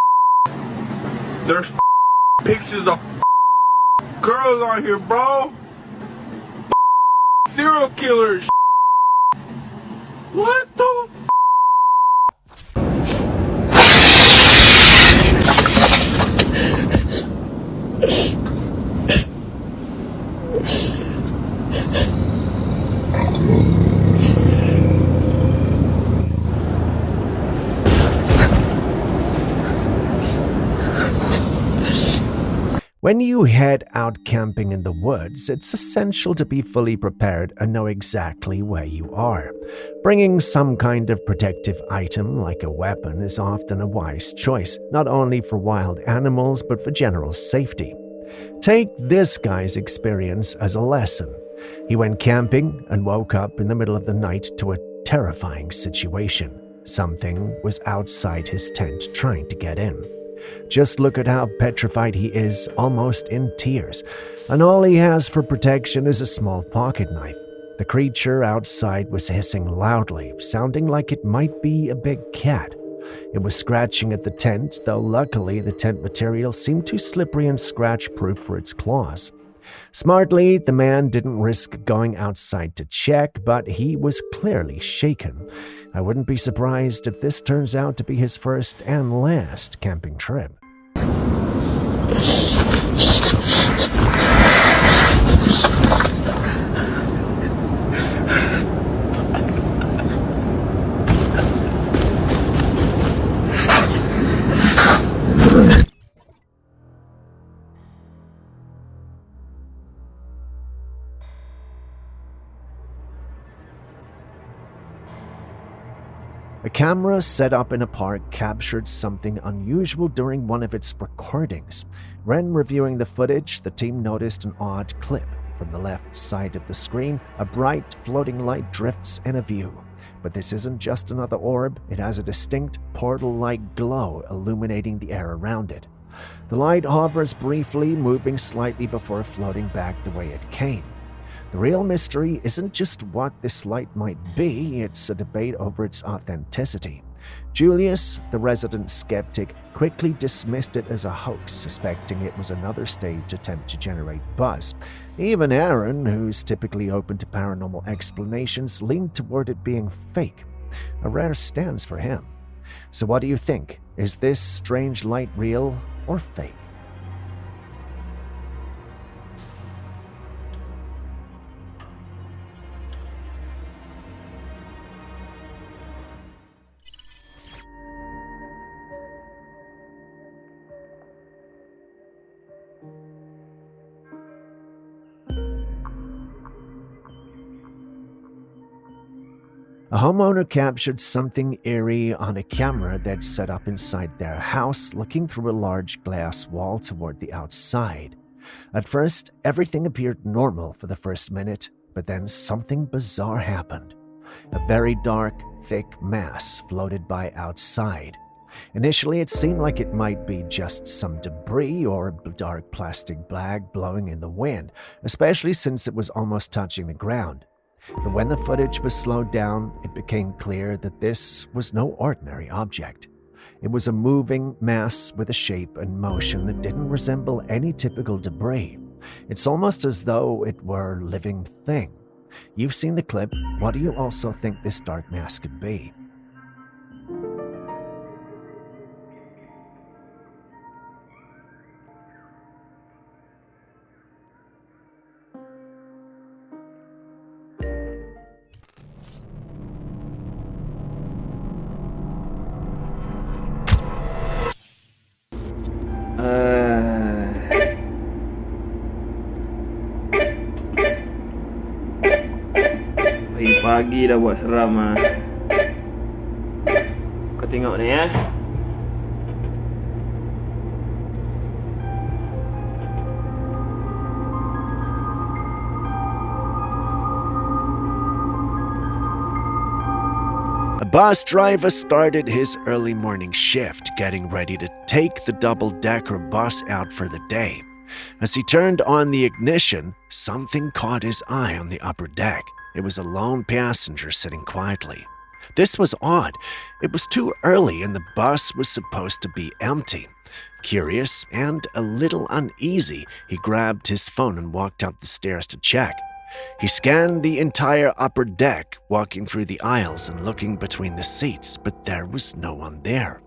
There's pictures of girls on here, bro. serial killer. What the? When you head out camping in the woods, it's essential to be fully prepared and know exactly where you are. Bringing some kind of protective item like a weapon is often a wise choice, not only for wild animals but for general safety. Take this guy's experience as a lesson. He went camping and woke up in the middle of the night to a terrifying situation. Something was outside his tent trying to get in. Just look at how petrified he is, almost in tears, and all he has for protection is a small pocket knife. The creature outside was hissing loudly, sounding like it might be a big cat. It was scratching at the tent, though luckily the tent material seemed too slippery and scratch-proof for its claws. Smartly, the man didn't risk going outside to check, but he was clearly shaken. I wouldn't be surprised if this turns out to be his first and last camping trip. A camera set up in a park captured something unusual during one of its recordings. When reviewing the footage, the team noticed an odd clip. From the left side of the screen, a bright floating light drifts in a view. But this isn't just another orb, it has a distinct portal-like glow illuminating the air around it. The light hovers briefly, moving slightly before floating back the way it came. The real mystery isn't just what this light might be, it's a debate over its authenticity. Julius, the resident skeptic, quickly dismissed it as a hoax, suspecting it was another staged attempt to generate buzz. Even Aaron, who's typically open to paranormal explanations, leaned toward it being fake. A rare stance for him. So what do you think? Is this strange light real or fake? A homeowner captured something eerie on a camera that's set up inside their house, looking through a large glass wall toward the outside. At first, everything appeared normal for the first minute, but then something bizarre happened. A very dark, thick mass floated by outside. Initially, it seemed like it might be just some debris or a dark plastic bag blowing in the wind, especially since it was almost touching the ground. But when the footage was slowed down, it became clear that this was no ordinary object. It was a moving mass with a shape and motion that didn't resemble any typical debris. It's almost as though it were a living thing. You've seen the clip. What do you also think this dark mass could be? Pagi dah buat seram ah. Kau tengok ni ya. A bus driver started his early morning shift, getting ready to take the double-decker bus out for the day. As he turned on the ignition, something caught his eye on the upper deck. It was a lone passenger sitting quietly. This was odd. It was too early and the bus was supposed to be empty. Curious and a little uneasy, he grabbed his phone and walked up the stairs to check. He scanned the entire upper deck, walking through the aisles and looking between the seats, but there was no one there.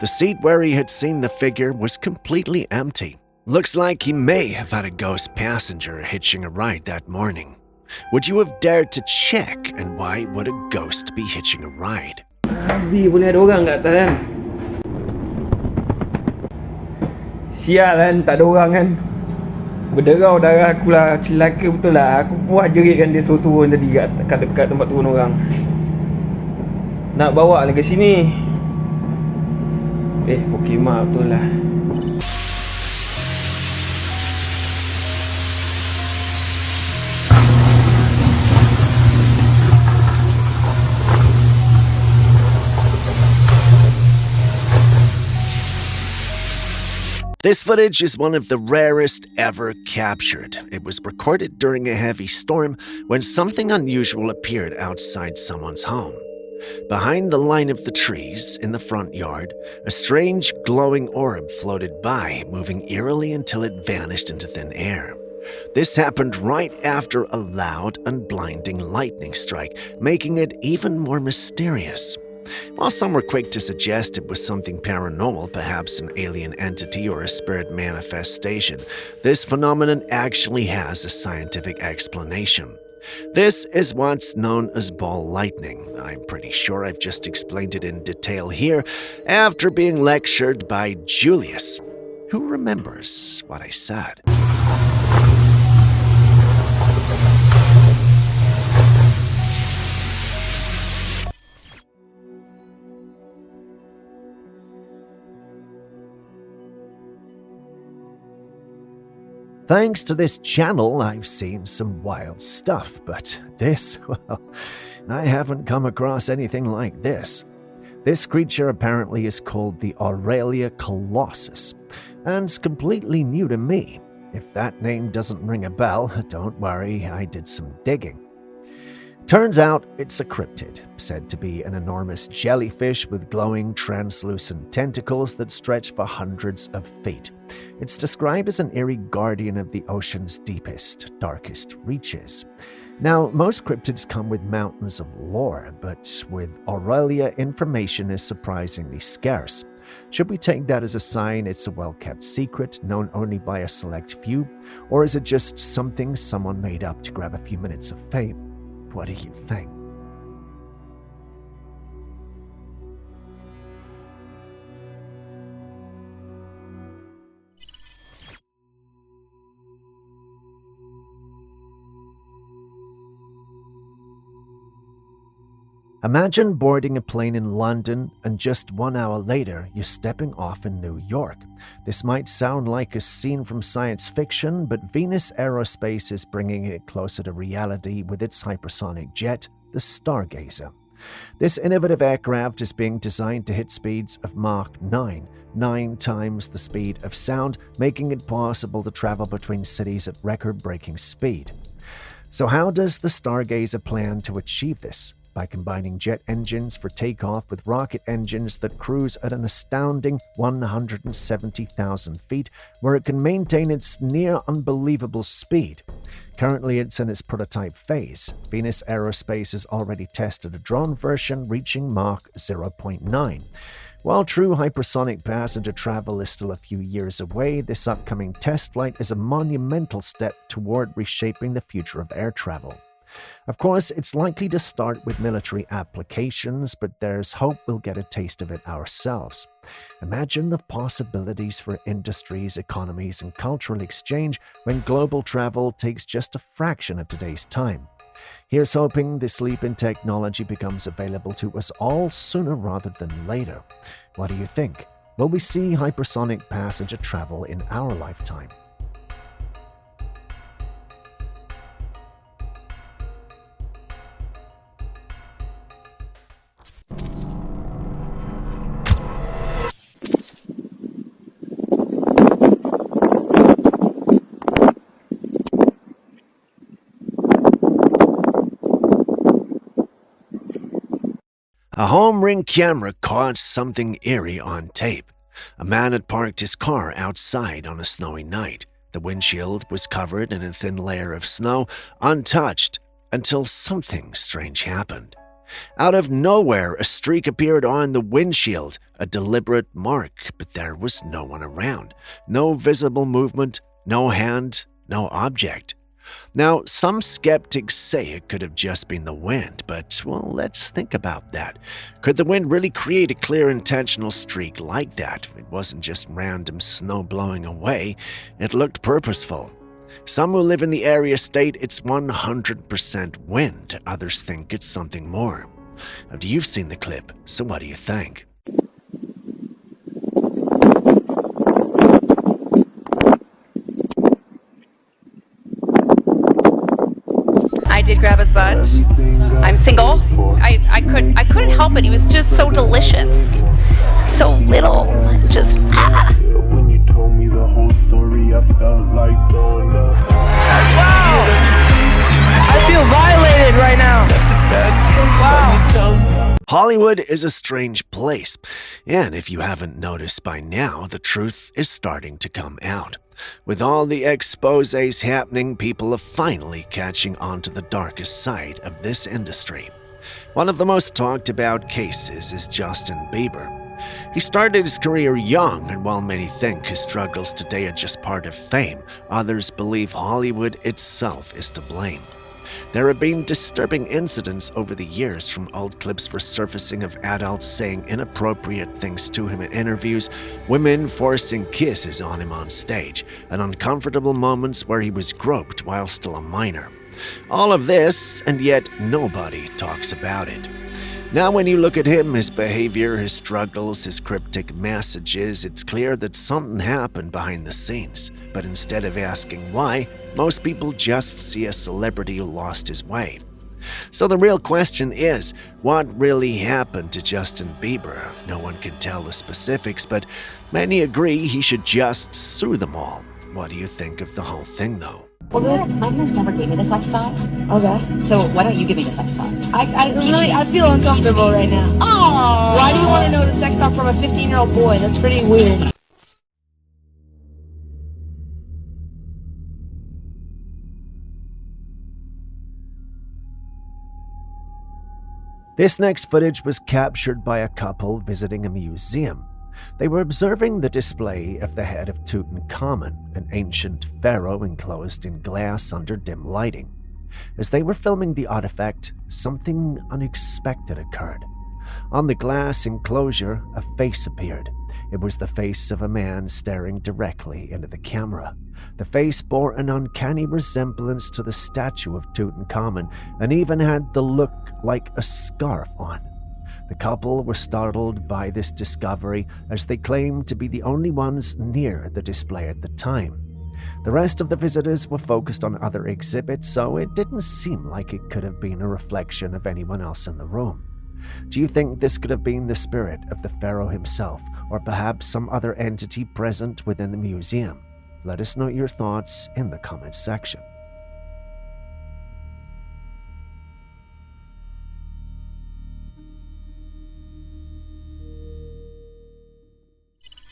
The seat where he had seen the figure was completely empty. Looks like he may have had a ghost passenger hitching a ride that morning. Would you have dared to check, and why would a ghost be hitching a ride? Abi, boleh ada orang kat atas kan? Sial kan, tak ada orang kan? Berderau darah aku lah, celaka betul lah. Aku puas jerit kan dia suruh turun tadi kat dekat tempat turun orang. Nak bawa lagi ke sini. Pokemon betul lah. This footage is one of the rarest ever captured. It was recorded during a heavy storm when something unusual appeared outside someone's home. Behind the line of the trees in the front yard, a strange glowing orb floated by, moving eerily until it vanished into thin air. This happened right after a loud and blinding lightning strike, making it even more mysterious. While some were quick to suggest it was something paranormal, perhaps an alien entity or a spirit manifestation, this phenomenon actually has a scientific explanation. This is what's known as ball lightning. I'm pretty sure I've just explained it in detail here after being lectured by Julius. Who remembers what I said? Thanks to this channel, I've seen some wild stuff, but this, well, I haven't come across anything like this. This creature apparently is called the Aurelia Colossus, and it's completely new to me. If that name doesn't ring a bell, don't worry, I did some digging. Turns out it's a cryptid, said to be an enormous jellyfish with glowing, translucent tentacles that stretch for hundreds of feet. It's described as an eerie guardian of the ocean's deepest, darkest reaches. Now, most cryptids come with mountains of lore, but with Aurelia, information is surprisingly scarce. Should we take that as a sign it's a well-kept secret, known only by a select few? Or is it just something someone made up to grab a few minutes of fame? What do you think? Imagine boarding a plane in London and just 1 hour later, you're stepping off in New York. This might sound like a scene from science fiction, but Venus Aerospace is bringing it closer to reality with its hypersonic jet, the Stargazer. This innovative aircraft is being designed to hit speeds of Mach 9, 9 times the speed of sound, making it possible to travel between cities at record-breaking speed. So how does the Stargazer plan to achieve this? By combining jet engines for takeoff with rocket engines that cruise at an astounding 170,000 feet, where it can maintain its near unbelievable speed. Currently, it's in its prototype phase. Venus Aerospace has already tested a drone version reaching Mach 0.9. While true hypersonic passenger travel is still a few years away, this upcoming test flight is a monumental step toward reshaping the future of air travel. Of course, it's likely to start with military applications, but there's hope we'll get a taste of it ourselves. Imagine the possibilities for industries, economies, and cultural exchange when global travel takes just a fraction of today's time. Here's hoping this leap in technology becomes available to us all sooner rather than later. What do you think? Will we see hypersonic passenger travel in our lifetime? A home ring camera caught something eerie on tape. A man had parked his car outside on a snowy night. The windshield was covered in a thin layer of snow, untouched, until something strange happened. Out of nowhere, a streak appeared on the windshield, a deliberate mark, but there was no one around. No visible movement, no hand, no object. Now, some skeptics say it could have just been the wind, but, well, let's think about that. Could the wind really create a clear intentional streak like that? It wasn't just random snow blowing away, it looked purposeful. Some who live in the area state it's 100% wind, others think it's something more. Now, you've seen the clip, so what do you think? I did grab his butt. I'm single. I couldn't help it. He was just so delicious. So little. Just When you told me the whole story, I felt like throwing up. Wow! I feel violated right now. Wow. Hollywood is a strange place, and if you haven't noticed by now, the truth is starting to come out. With all the exposés happening, people are finally catching on to the darkest side of this industry. One of the most talked about cases is Justin Bieber. He started his career young, and while many think his struggles today are just part of fame, others believe Hollywood itself is to blame. There have been disturbing incidents over the years, from old clips resurfacing of adults saying inappropriate things to him in interviews, women forcing kisses on him on stage, and uncomfortable moments where he was groped while still a minor. All of this, and yet nobody talks about it. Now when you look at him, his behavior, his struggles, his cryptic messages, it's clear that something happened behind the scenes. But instead of asking why, most people just see a celebrity who lost his way. So the real question is, what really happened to Justin Bieber? No one can tell the specifics, but many agree he should just sue them all. What do you think of the whole thing, though? Well, my parents never gave me the sex talk. Okay. So why don't you give me the sex talk? I feel uncomfortable right now. Oh. Why do you want to know the sex talk from a 15-year-old boy? That's pretty weird. This next footage was captured by a couple visiting a museum. They were observing the display of the head of Tutankhamun, an ancient pharaoh enclosed in glass under dim lighting. As they were filming the artifact, something unexpected occurred. On the glass enclosure, a face appeared. It was the face of a man staring directly into the camera. The face bore an uncanny resemblance to the statue of Tutankhamun and even had the look like a scarf on. The couple were startled by this discovery, as they claimed to be the only ones near the display at the time. The rest of the visitors were focused on other exhibits, so it didn't seem like it could have been a reflection of anyone else in the room. Do you think this could have been the spirit of the pharaoh himself, or perhaps some other entity present within the museum? Let us know your thoughts in the comments section.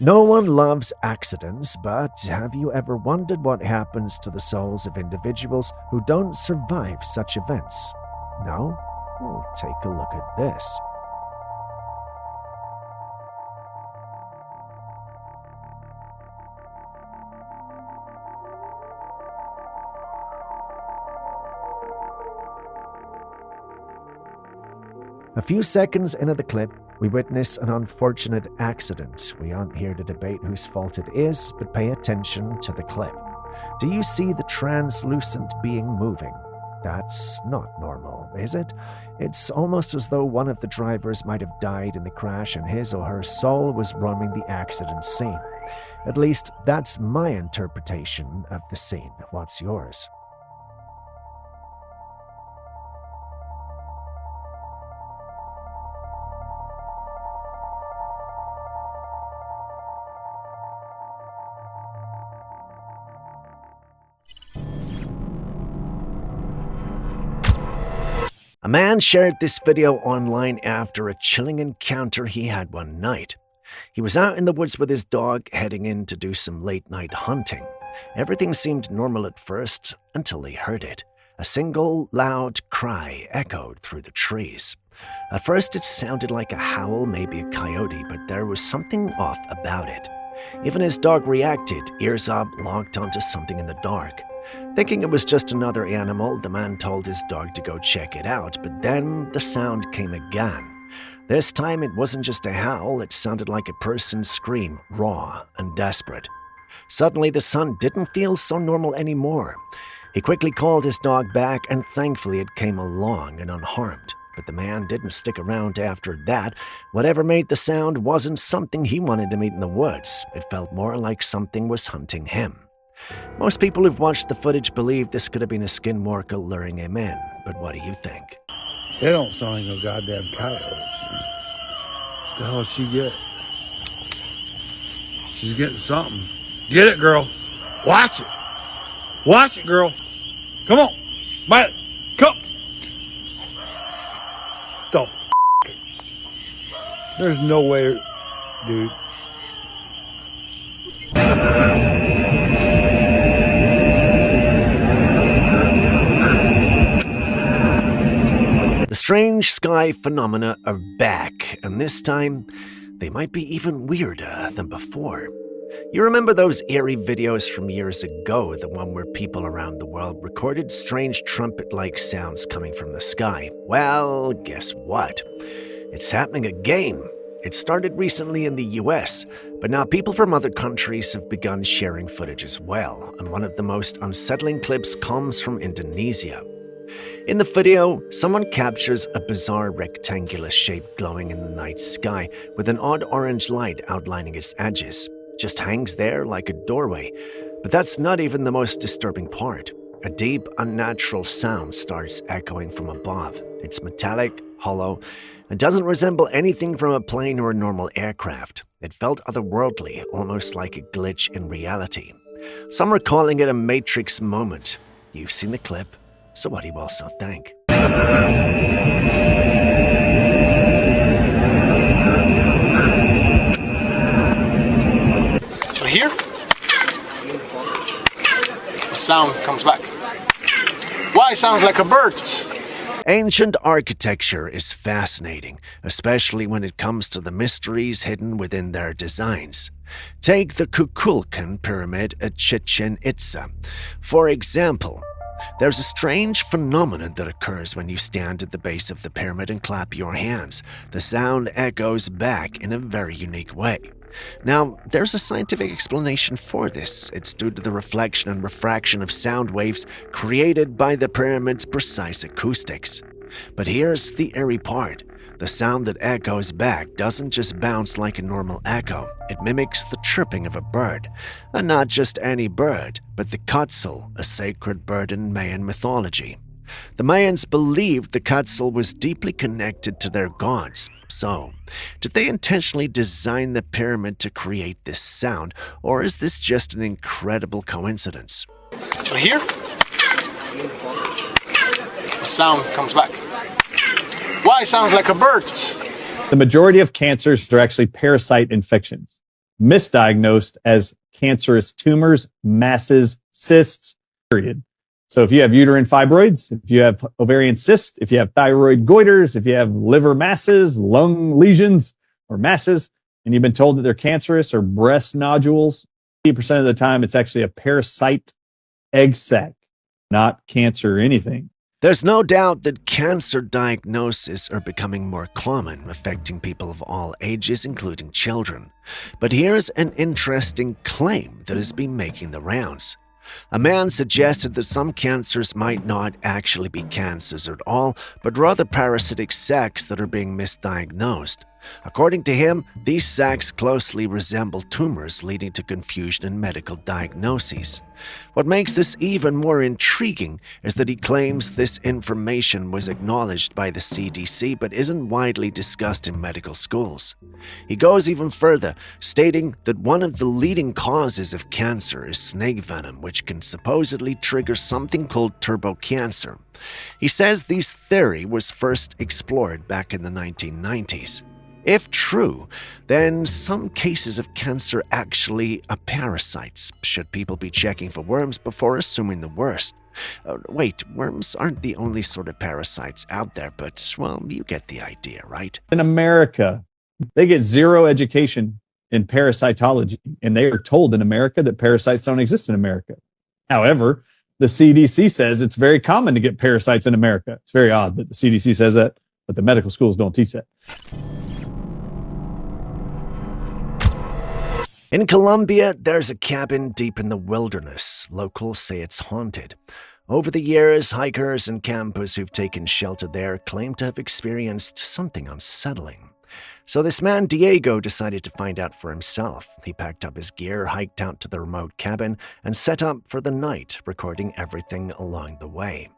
No one loves accidents, but have you ever wondered what happens to the souls of individuals who don't survive such events? No? Well, take a look at this. A few seconds into the clip, we witness an unfortunate accident. We aren't here to debate whose fault it is, but pay attention to the clip. Do you see the translucent being moving? That's not normal, is it? It's almost as though one of the drivers might have died in the crash and his or her soul was roaming the accident scene. At least, that's my interpretation of the scene. What's yours? A man shared this video online after a chilling encounter he had one night. He was out in the woods with his dog, heading in to do some late-night hunting. Everything seemed normal at first until they heard it. A single loud cry echoed through the trees. At first it sounded like a howl, maybe a coyote, but there was something off about it. Even his dog reacted, ears up, locked onto something in the dark. Thinking it was just another animal, the man told his dog to go check it out, but then the sound came again. This time it wasn't just a howl, it sounded like a person's scream, raw and desperate. Suddenly the sound didn't feel so normal anymore. He quickly called his dog back, and thankfully it came along and unharmed. But the man didn't stick around after that. Whatever made the sound wasn't something he wanted to meet in the woods. It felt more like something was hunting him. Most people who've watched the footage believe this could have been a skinwalker luring him in. But what do you think? They don't sound like no goddamn coyote. The hell she get? She's getting something. Get it, girl. Watch it. Watch it, girl. Come on. Bite it. Come. The f***? There's no way, dude. The strange sky phenomena are back, and this time, they might be even weirder than before. You remember those eerie videos from years ago, the one where people around the world recorded strange trumpet-like sounds coming from the sky? Well, guess what? It's happening again. It started recently in the US, but now people from other countries have begun sharing footage as well, and one of the most unsettling clips comes from Indonesia. In the video, someone captures a bizarre rectangular shape glowing in the night sky with an odd orange light outlining its edges. Just hangs there like a doorway. But that's not even the most disturbing part. A deep, unnatural sound starts echoing from above. It's metallic, hollow, and doesn't resemble anything from a plane or a normal aircraft. It felt otherworldly, almost like a glitch in reality. Some are calling it a Matrix moment. You've seen the clip, so what do you also think? So here, the sound comes back. Why? It sounds like a bird. Ancient architecture is fascinating, especially when it comes to the mysteries hidden within their designs. Take the Kukulkan Pyramid at Chichen Itza. For example, there's a strange phenomenon that occurs when you stand at the base of the pyramid and clap your hands. The sound echoes back in a very unique way. Now, there's a scientific explanation for this. It's due to the reflection and refraction of sound waves created by the pyramid's precise acoustics. But here's the eerie part. The sound that echoes back doesn't just bounce like a normal echo. It mimics the chirping of a bird. And not just any bird, but the quetzal, a sacred bird in Mayan mythology. The Mayans believed the quetzal was deeply connected to their gods. So, did they intentionally design the pyramid to create this sound, or is this just an incredible coincidence? So here, the sound comes back. Why? It sounds like a bird. The majority of cancers are actually parasite infections, misdiagnosed as cancerous tumors, masses, cysts, period. So if you have uterine fibroids, if you have ovarian cysts, if you have thyroid goiters, if you have liver masses, lung lesions or masses, and you've been told that they're cancerous, or breast nodules, 80% of the time it's actually a parasite egg sac, not cancer or anything. There's no doubt that cancer diagnoses are becoming more common, affecting people of all ages, including children. But here's an interesting claim that has been making the rounds. A man suggested that some cancers might not actually be cancers at all, but rather parasitic sacs that are being misdiagnosed. According to him, these sacs closely resemble tumors, leading to confusion in medical diagnoses. What makes this even more intriguing is that he claims this information was acknowledged by the CDC but isn't widely discussed in medical schools. He goes even further, stating that one of the leading causes of cancer is snake venom, which can supposedly trigger something called turbocancer. He says this theory was first explored back in the 1990s. If true, then some cases of cancer actually are parasites. Should people be checking for worms before assuming the worst? Wait, worms aren't the only sort of parasites out there, but, well, you get the idea, right? In America, they get zero education in parasitology, and they are told in America that parasites don't exist in America. However, the CDC says it's very common to get parasites in America. It's very odd that the CDC says that, but the medical schools don't teach that. In Colombia, there's a cabin deep in the wilderness. Locals say it's haunted. Over the years, hikers and campers who've taken shelter there claim to have experienced something unsettling. So this man, Diego, decided to find out for himself. He packed up his gear, hiked out to the remote cabin, and set up for the night, recording everything along the way.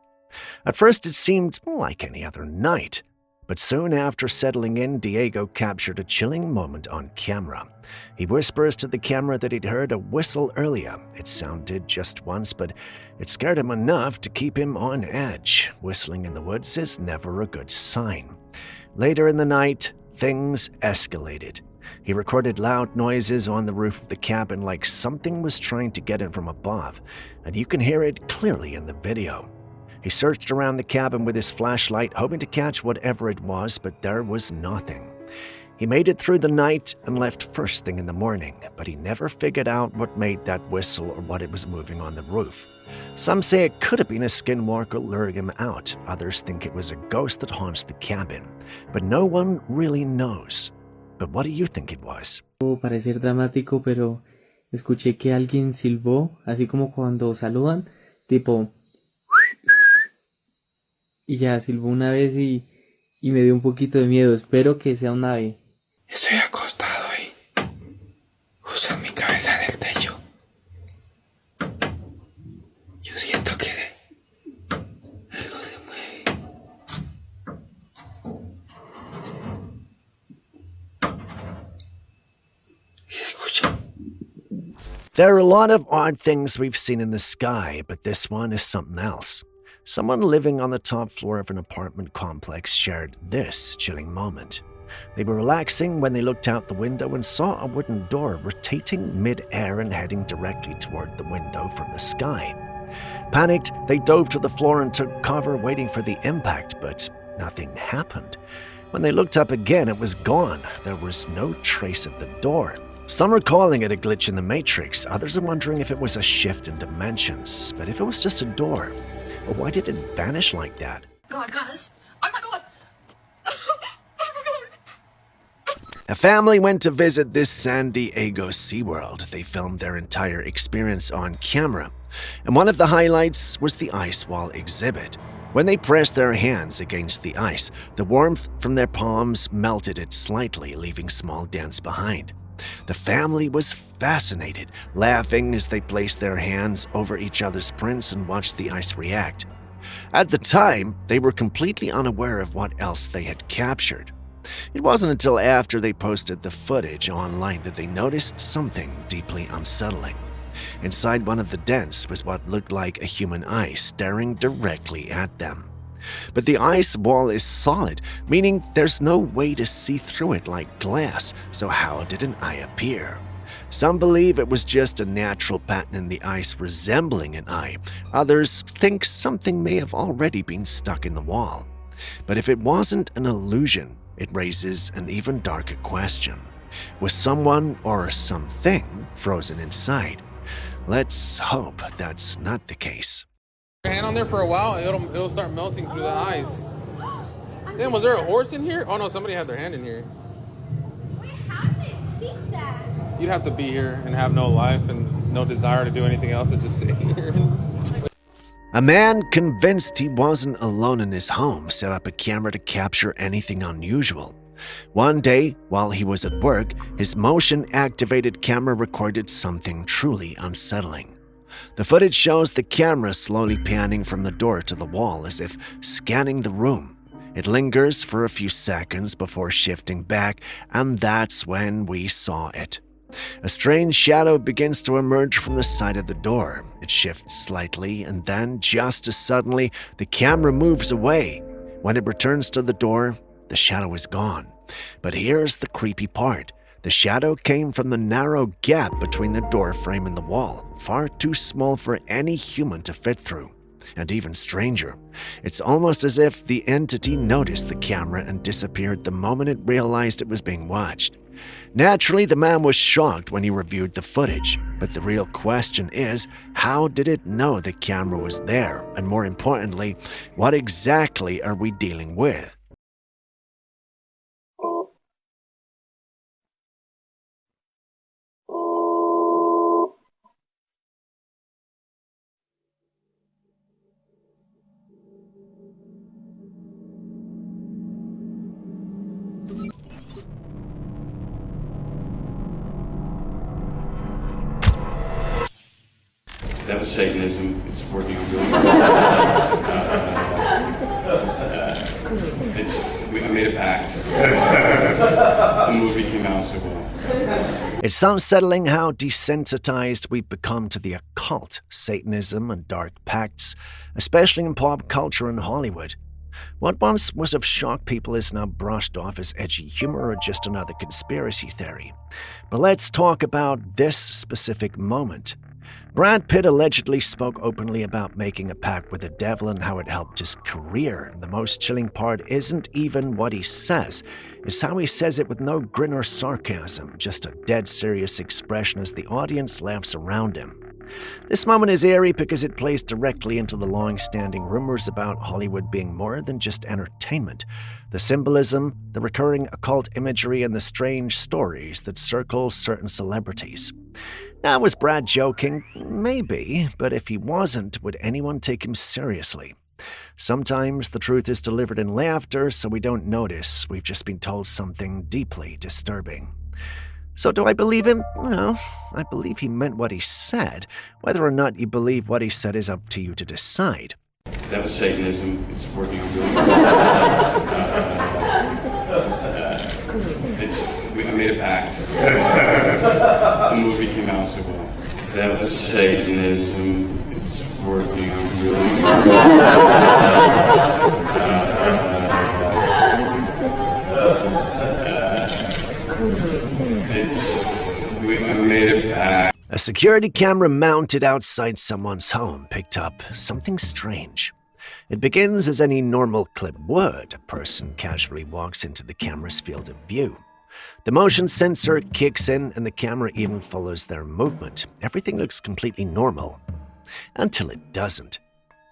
At first, it seemed like any other night. But soon after settling in, Diego captured a chilling moment on camera. He whispers to the camera that he'd heard a whistle earlier. It sounded just once, but it scared him enough to keep him on edge. Whistling in the woods is never a good sign. Later in the night, things escalated. He recorded loud noises on the roof of the cabin like something was trying to get in from above, and you can hear it clearly in the video. He searched around the cabin with his flashlight, hoping to catch whatever it was, but there was nothing. He made it through the night and left first thing in the morning, but he never figured out what made that whistle or what it was moving on the roof. Some say it could have been a skinwalker luring him out. Others think it was a ghost that haunts the cabin, but no one really knows. But what do you think it was? Parecer dramático, pero escuché que alguien silbó, así como cuando saludan, tipo... Y ya silbó una vez y me dio un poquito de miedo. Espero que sea un ave. Estoy acostado y uso mi cabeza en el techo. Yo siento que algo se mueve. ¿Se escucha? There are a lot of odd things we've seen in the sky, but this one is something else. Someone living on the top floor of an apartment complex shared this chilling moment. They were relaxing when they looked out the window and saw a wooden door rotating mid-air and heading directly toward the window from the sky. Panicked, they dove to the floor and took cover, waiting for the impact, but nothing happened. When they looked up again, it was gone. There was no trace of the door. Some are calling it a glitch in the Matrix. Others are wondering if it was a shift in dimensions. But if it was just a door, why did it vanish like that? God, guys. Oh my God. A family went to visit this San Diego SeaWorld. They filmed their entire experience on camera. And one of the highlights was the ice wall exhibit. When they pressed their hands against the ice, the warmth from their palms melted it slightly, leaving small dents behind. The family was fascinated, laughing as they placed their hands over each other's prints and watched the ice react. At the time, they were completely unaware of what else they had captured. It wasn't until after they posted the footage online that they noticed something deeply unsettling. Inside one of the dents was what looked like a human eye staring directly at them. But the ice wall is solid, meaning there's no way to see through it like glass, so how did an eye appear? Some believe it was just a natural pattern in the ice resembling an eye. Others think something may have already been stuck in the wall. But if it wasn't an illusion, it raises an even darker question. Was someone or something frozen inside? Let's hope that's not the case. Your hand on there for a while, it'll start melting through the ice. Then was there a horse in here? Oh no, somebody had their hand in here. Wait, how did it think that? You'd have to be here and have no life and no desire to do anything else but just sit here. A man convinced he wasn't alone in his home set up a camera to capture anything unusual. One day, while he was at work, his motion-activated camera recorded something truly unsettling. The footage shows the camera slowly panning from the door to the wall as if scanning the room. It lingers for a few seconds before shifting back, and that's when we saw it. A strange shadow begins to emerge from the side of the door. It shifts slightly, and then, just as suddenly, the camera moves away. When it returns to the door, the shadow is gone. But here's the creepy part. The shadow came from the narrow gap between the door frame and the wall, far too small for any human to fit through. And even stranger, it's almost as if the entity noticed the camera and disappeared the moment it realized it was being watched. Naturally, the man was shocked when he reviewed the footage, but the real question is, how did it know the camera was there? And more importantly, what exactly are we dealing with? That was Satanism. It's working really well. I made a pact. The movie came out so well. It's unsettling how desensitized we've become to the occult, Satanism, and dark pacts, especially in pop culture and Hollywood. What once would have shocked people is now brushed off as edgy humor or just another conspiracy theory. But let's talk about this specific moment. Brad Pitt allegedly spoke openly about making a pact with the devil and how it helped his career. The most chilling part isn't even what he says. It's how he says it with no grin or sarcasm, just a dead serious expression as the audience laughs around him. This moment is eerie because it plays directly into the long-standing rumors about Hollywood being more than just entertainment. The symbolism, the recurring occult imagery, and the strange stories that circle certain celebrities. Now, was Brad joking? Maybe, but if he wasn't, would anyone take him seriously? Sometimes the truth is delivered in laughter, so we don't notice we've just been told something deeply disturbing. So do I believe him? No, I believe he meant what he said. Whether or not you believe what he said is up to you to decide. That was Satanism. It's working really well. I made a pact. The movie came out so well. That was Satanism. It's working really I made a pact. A security camera mounted outside someone's home picked up something strange. It begins as any normal clip would. A person casually walks into the camera's field of view. The motion sensor kicks in and the camera even follows their movement. Everything looks completely normal. Until it doesn't.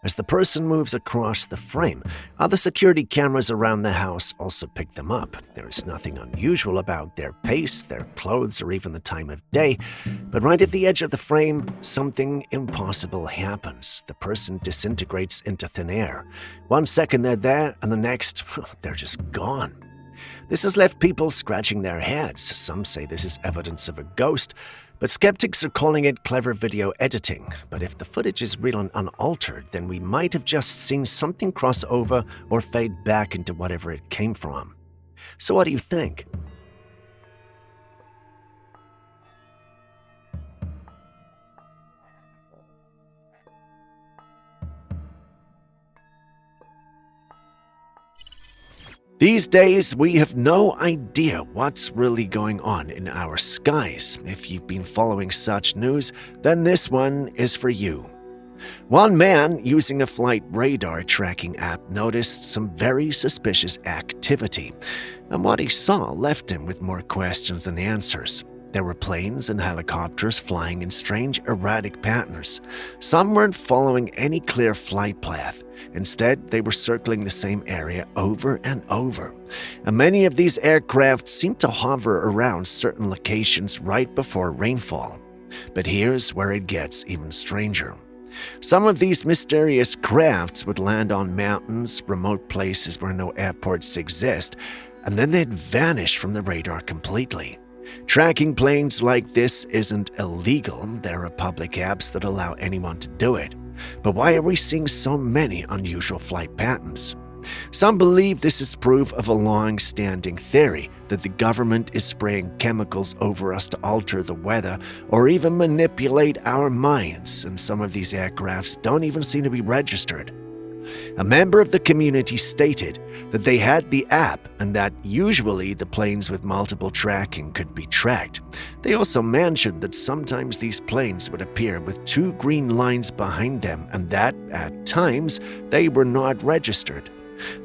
As the person moves across the frame, other security cameras around the house also pick them up. There is nothing unusual about their pace, their clothes, or even the time of day. But right at the edge of the frame, something impossible happens. The person disintegrates into thin air. 1 second they're there, and the next, they're just gone. This has left people scratching their heads. Some say this is evidence of a ghost, but skeptics are calling it clever video editing. But if the footage is real and unaltered, then we might have just seen something cross over or fade back into whatever it came from. So what do you think? These days, we have no idea what's really going on in our skies. If you've been following such news, then this one is for you. One man using a flight radar tracking app noticed some very suspicious activity, and what he saw left him with more questions than answers. There were planes and helicopters flying in strange, erratic patterns. Some weren't following any clear flight path. Instead, they were circling the same area over and over. And many of these aircraft seemed to hover around certain locations right before rainfall. But here's where it gets even stranger. Some of these mysterious crafts would land on mountains, remote places where no airports exist, and then they'd vanish from the radar completely. Tracking planes like this isn't illegal. There are public apps that allow anyone to do it. But why are we seeing so many unusual flight patterns? Some believe this is proof of a long-standing theory that the government is spraying chemicals over us to alter the weather or even manipulate our minds, and some of these aircrafts don't even seem to be registered. A member of the community stated that they had the app and that usually the planes with multiple tracking could be tracked. They also mentioned that sometimes these planes would appear with 2 green lines behind them and that, at times, they were not registered.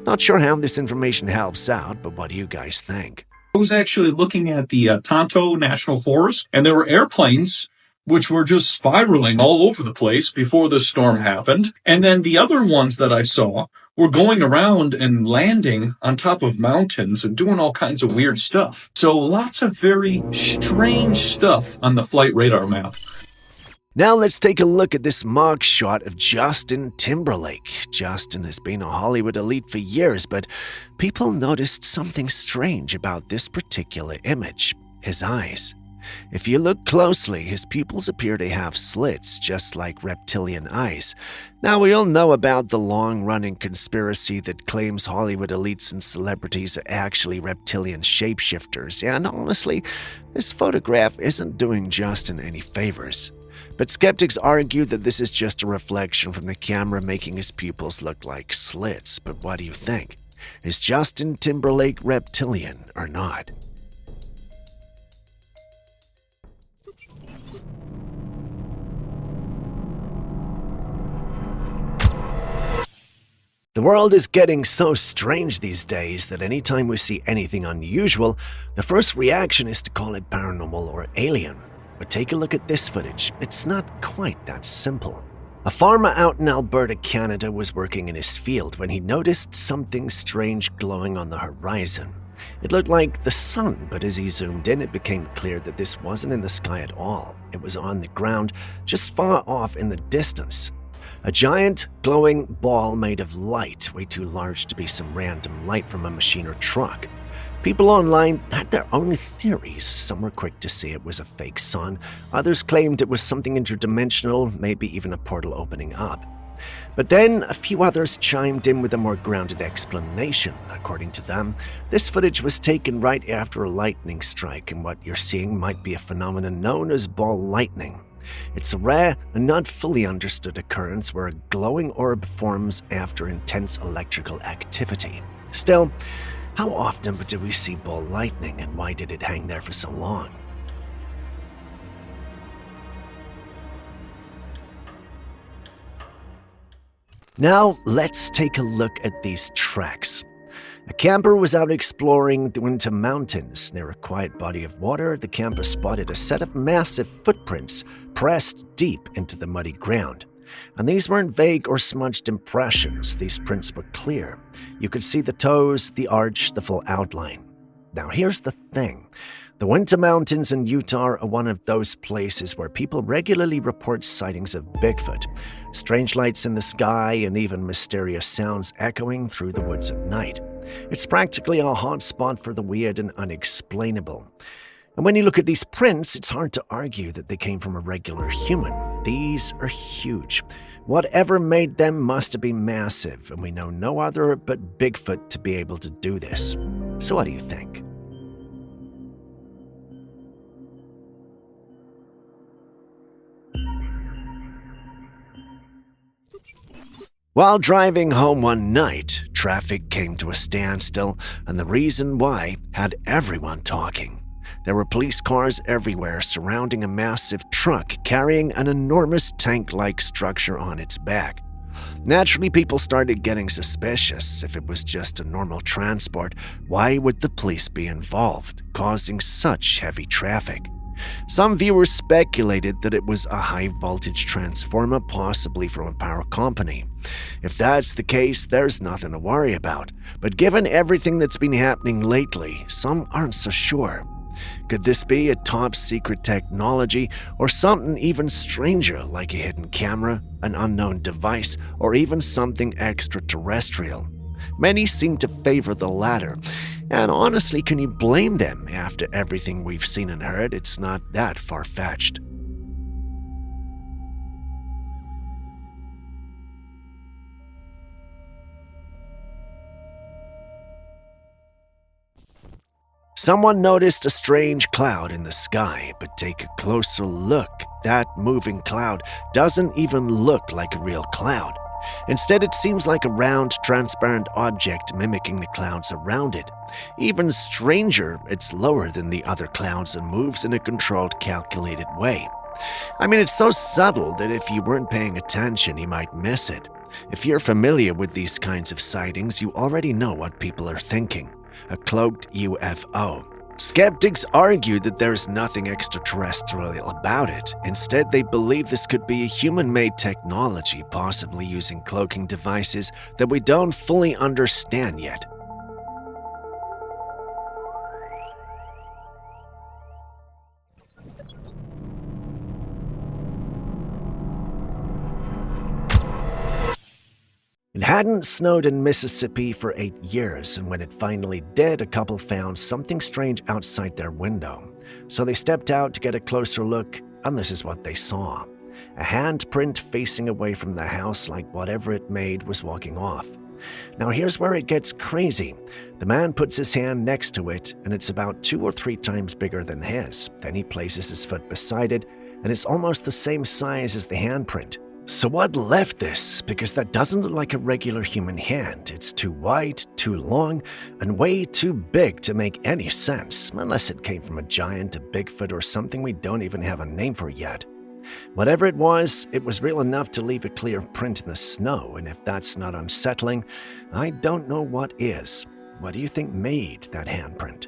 Not sure how this information helps out, but what do you guys think? I was actually looking at the Tonto National Forest, and there were airplanes which were just spiraling all over the place before the storm happened. And then the other ones that I saw were going around and landing on top of mountains and doing all kinds of weird stuff. So lots of very strange stuff on the flight radar map. Now let's take a look at this mug shot of Justin Timberlake. Justin has been a Hollywood elite for years, but people noticed something strange about this particular image: his eyes. If you look closely, his pupils appear to have slits, just like reptilian eyes. Now, we all know about the long-running conspiracy that claims Hollywood elites and celebrities are actually reptilian shapeshifters, and honestly, this photograph isn't doing Justin any favors. But skeptics argue that this is just a reflection from the camera making his pupils look like slits. But what do you think? Is Justin Timberlake reptilian or not? The world is getting so strange these days that anytime we see anything unusual, the first reaction is to call it paranormal or alien. But take a look at this footage. It's not quite that simple. A farmer out in Alberta, Canada was working in his field when he noticed something strange glowing on the horizon. It looked like the sun, but as he zoomed in, it became clear that this wasn't in the sky at all. It was on the ground, just far off in the distance. A giant, glowing ball made of light, way too large to be some random light from a machine or truck. People online had their own theories. Some were quick to say it was a fake sun. Others claimed it was something interdimensional, maybe even a portal opening up. But then a few others chimed in with a more grounded explanation. According to them, this footage was taken right after a lightning strike, and what you're seeing might be a phenomenon known as ball lightning. It's a rare and not fully understood occurrence where a glowing orb forms after intense electrical activity. Still, how often do we see ball lightning, and why did it hang there for so long? Now, let's take a look at these tracks. A camper was out exploring the Winter Mountains. Near a quiet body of water, the camper spotted a set of massive footprints pressed deep into the muddy ground. And these weren't vague or smudged impressions. These prints were clear. You could see the toes, the arch, the full outline. Now here's the thing. The Winter Mountains in Utah are one of those places where people regularly report sightings of Bigfoot, strange lights in the sky, and even mysterious sounds echoing through the woods at night. It's practically a hotspot for the weird and unexplainable. And when you look at these prints, it's hard to argue that they came from a regular human. These are huge. Whatever made them must have been massive, and we know no other but Bigfoot to be able to do this. So what do you think? While driving home one night, traffic came to a standstill, and the reason why had everyone talking. There were police cars everywhere surrounding a massive truck carrying an enormous tank-like structure on its back. Naturally, people started getting suspicious. If it was just a normal transport, why would the police be involved, causing such heavy traffic? Some viewers speculated that it was a high-voltage transformer, possibly from a power company. If that's the case, there's nothing to worry about. But given everything that's been happening lately, some aren't so sure. Could this be a top-secret technology, or something even stranger like a hidden camera, an unknown device, or even something extraterrestrial? Many seem to favor the latter, and honestly, can you blame them? After everything we've seen and heard, it's not that far-fetched. Someone noticed a strange cloud in the sky, but take a closer look. That moving cloud doesn't even look like a real cloud. Instead, it seems like a round, transparent object mimicking the clouds around it. Even stranger, it's lower than the other clouds and moves in a controlled, calculated way. I mean, it's so subtle that if you weren't paying attention, you might miss it. If you're familiar with these kinds of sightings, you already know what people are thinking: a cloaked UFO. Skeptics argue that there's nothing extraterrestrial about it. Instead, they believe this could be a human-made technology, possibly using cloaking devices that we don't fully understand yet. It hadn't snowed in Mississippi for 8 years, and when it finally did, a couple found something strange outside their window. So they stepped out to get a closer look, and this is what they saw. A handprint facing away from the house, like whatever it made was walking off. Now here's where it gets crazy. The man puts his hand next to it, and it's about 2 or 3 times bigger than his. Then he places his foot beside it, and it's almost the same size as the handprint. So what left this? Because that doesn't look like a regular human hand. It's too wide, too long, and way too big to make any sense, unless it came from a giant, a Bigfoot, or something we don't even have a name for yet. Whatever it was real enough to leave a clear print in the snow, and if that's not unsettling, I don't know what is. What do you think made that handprint?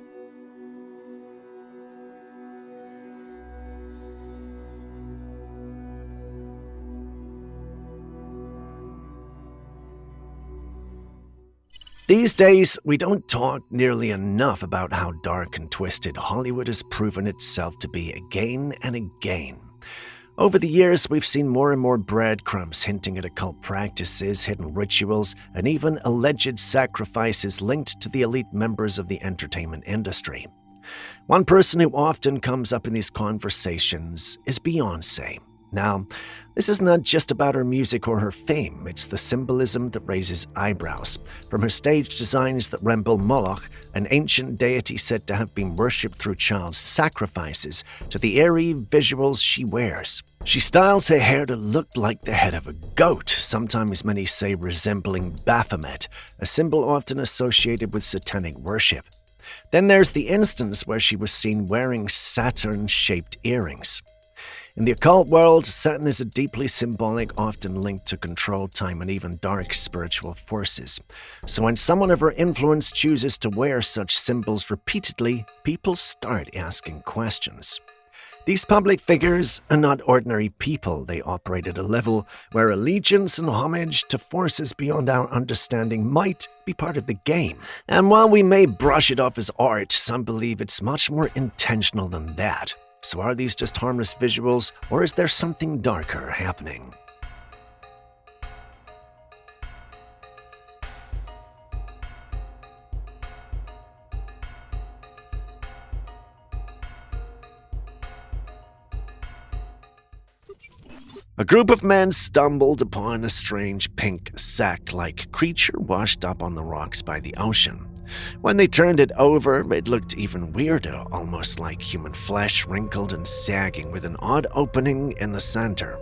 These days, we don't talk nearly enough about how dark and twisted Hollywood has proven itself to be again and again. Over the years, we've seen more and more breadcrumbs hinting at occult practices, hidden rituals, and even alleged sacrifices linked to the elite members of the entertainment industry. One person who often comes up in these conversations is Beyoncé. Now, this is not just about her music or her fame, it's the symbolism that raises eyebrows. From her stage designs that resemble Moloch, an ancient deity said to have been worshipped through child sacrifices, to the eerie visuals she wears. She styles her hair to look like the head of a goat, sometimes many say resembling Baphomet, a symbol often associated with satanic worship. Then there's the instance where she was seen wearing Saturn-shaped earrings. In the occult world, Saturn is a deeply symbolic, often linked to control, time, and even dark spiritual forces. So when someone of her influence chooses to wear such symbols repeatedly, people start asking questions. These public figures are not ordinary people. They operate at a level where allegiance and homage to forces beyond our understanding might be part of the game. And while we may brush it off as art, some believe it's much more intentional than that. So are these just harmless visuals, or is there something darker happening? A group of men stumbled upon a strange pink sack-like creature washed up on the rocks by the ocean. When they turned it over, it looked even weirder, almost like human flesh, wrinkled and sagging with an odd opening in the center.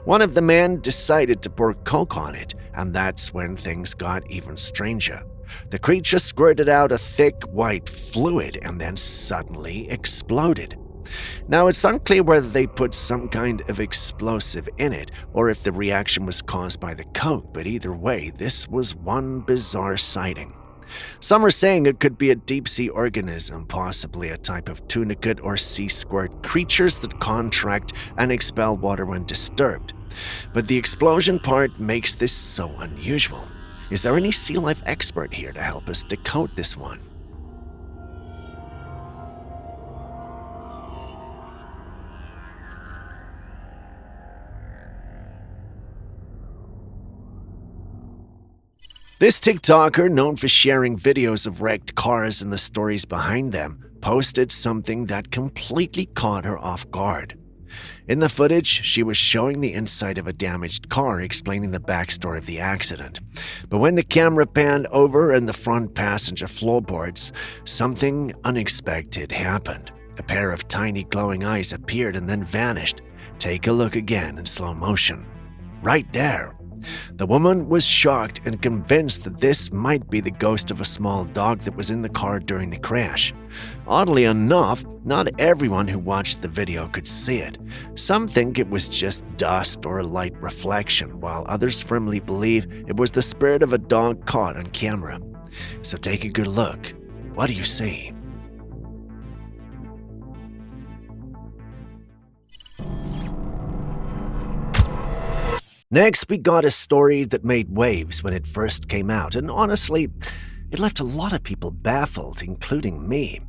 One of the men decided to pour coke on it, and that's when things got even stranger. The creature squirted out a thick white fluid and then suddenly exploded. Now, it's unclear whether they put some kind of explosive in it or if the reaction was caused by the coke, but either way, this was one bizarre sighting. Some are saying it could be a deep-sea organism, possibly a type of tunicate or sea squirt, creatures that contract and expel water when disturbed. But the explosion part makes this so unusual. Is there any sea life expert here to help us decode this one? This TikToker, known for sharing videos of wrecked cars and the stories behind them, posted something that completely caught her off guard. In the footage, she was showing the inside of a damaged car, explaining the backstory of the accident. But when the camera panned over and the front passenger floorboards, something unexpected happened. A pair of tiny glowing eyes appeared and then vanished. Take a look again in slow motion. Right there. The woman was shocked and convinced that this might be the ghost of a small dog that was in the car during the crash. Oddly enough, not everyone who watched the video could see it. Some think it was just dust or a light reflection, while others firmly believe it was the spirit of a dog caught on camera. So take a good look. What do you see? Next, we got a story that made waves when it first came out, and honestly, it left a lot of people baffled, including me.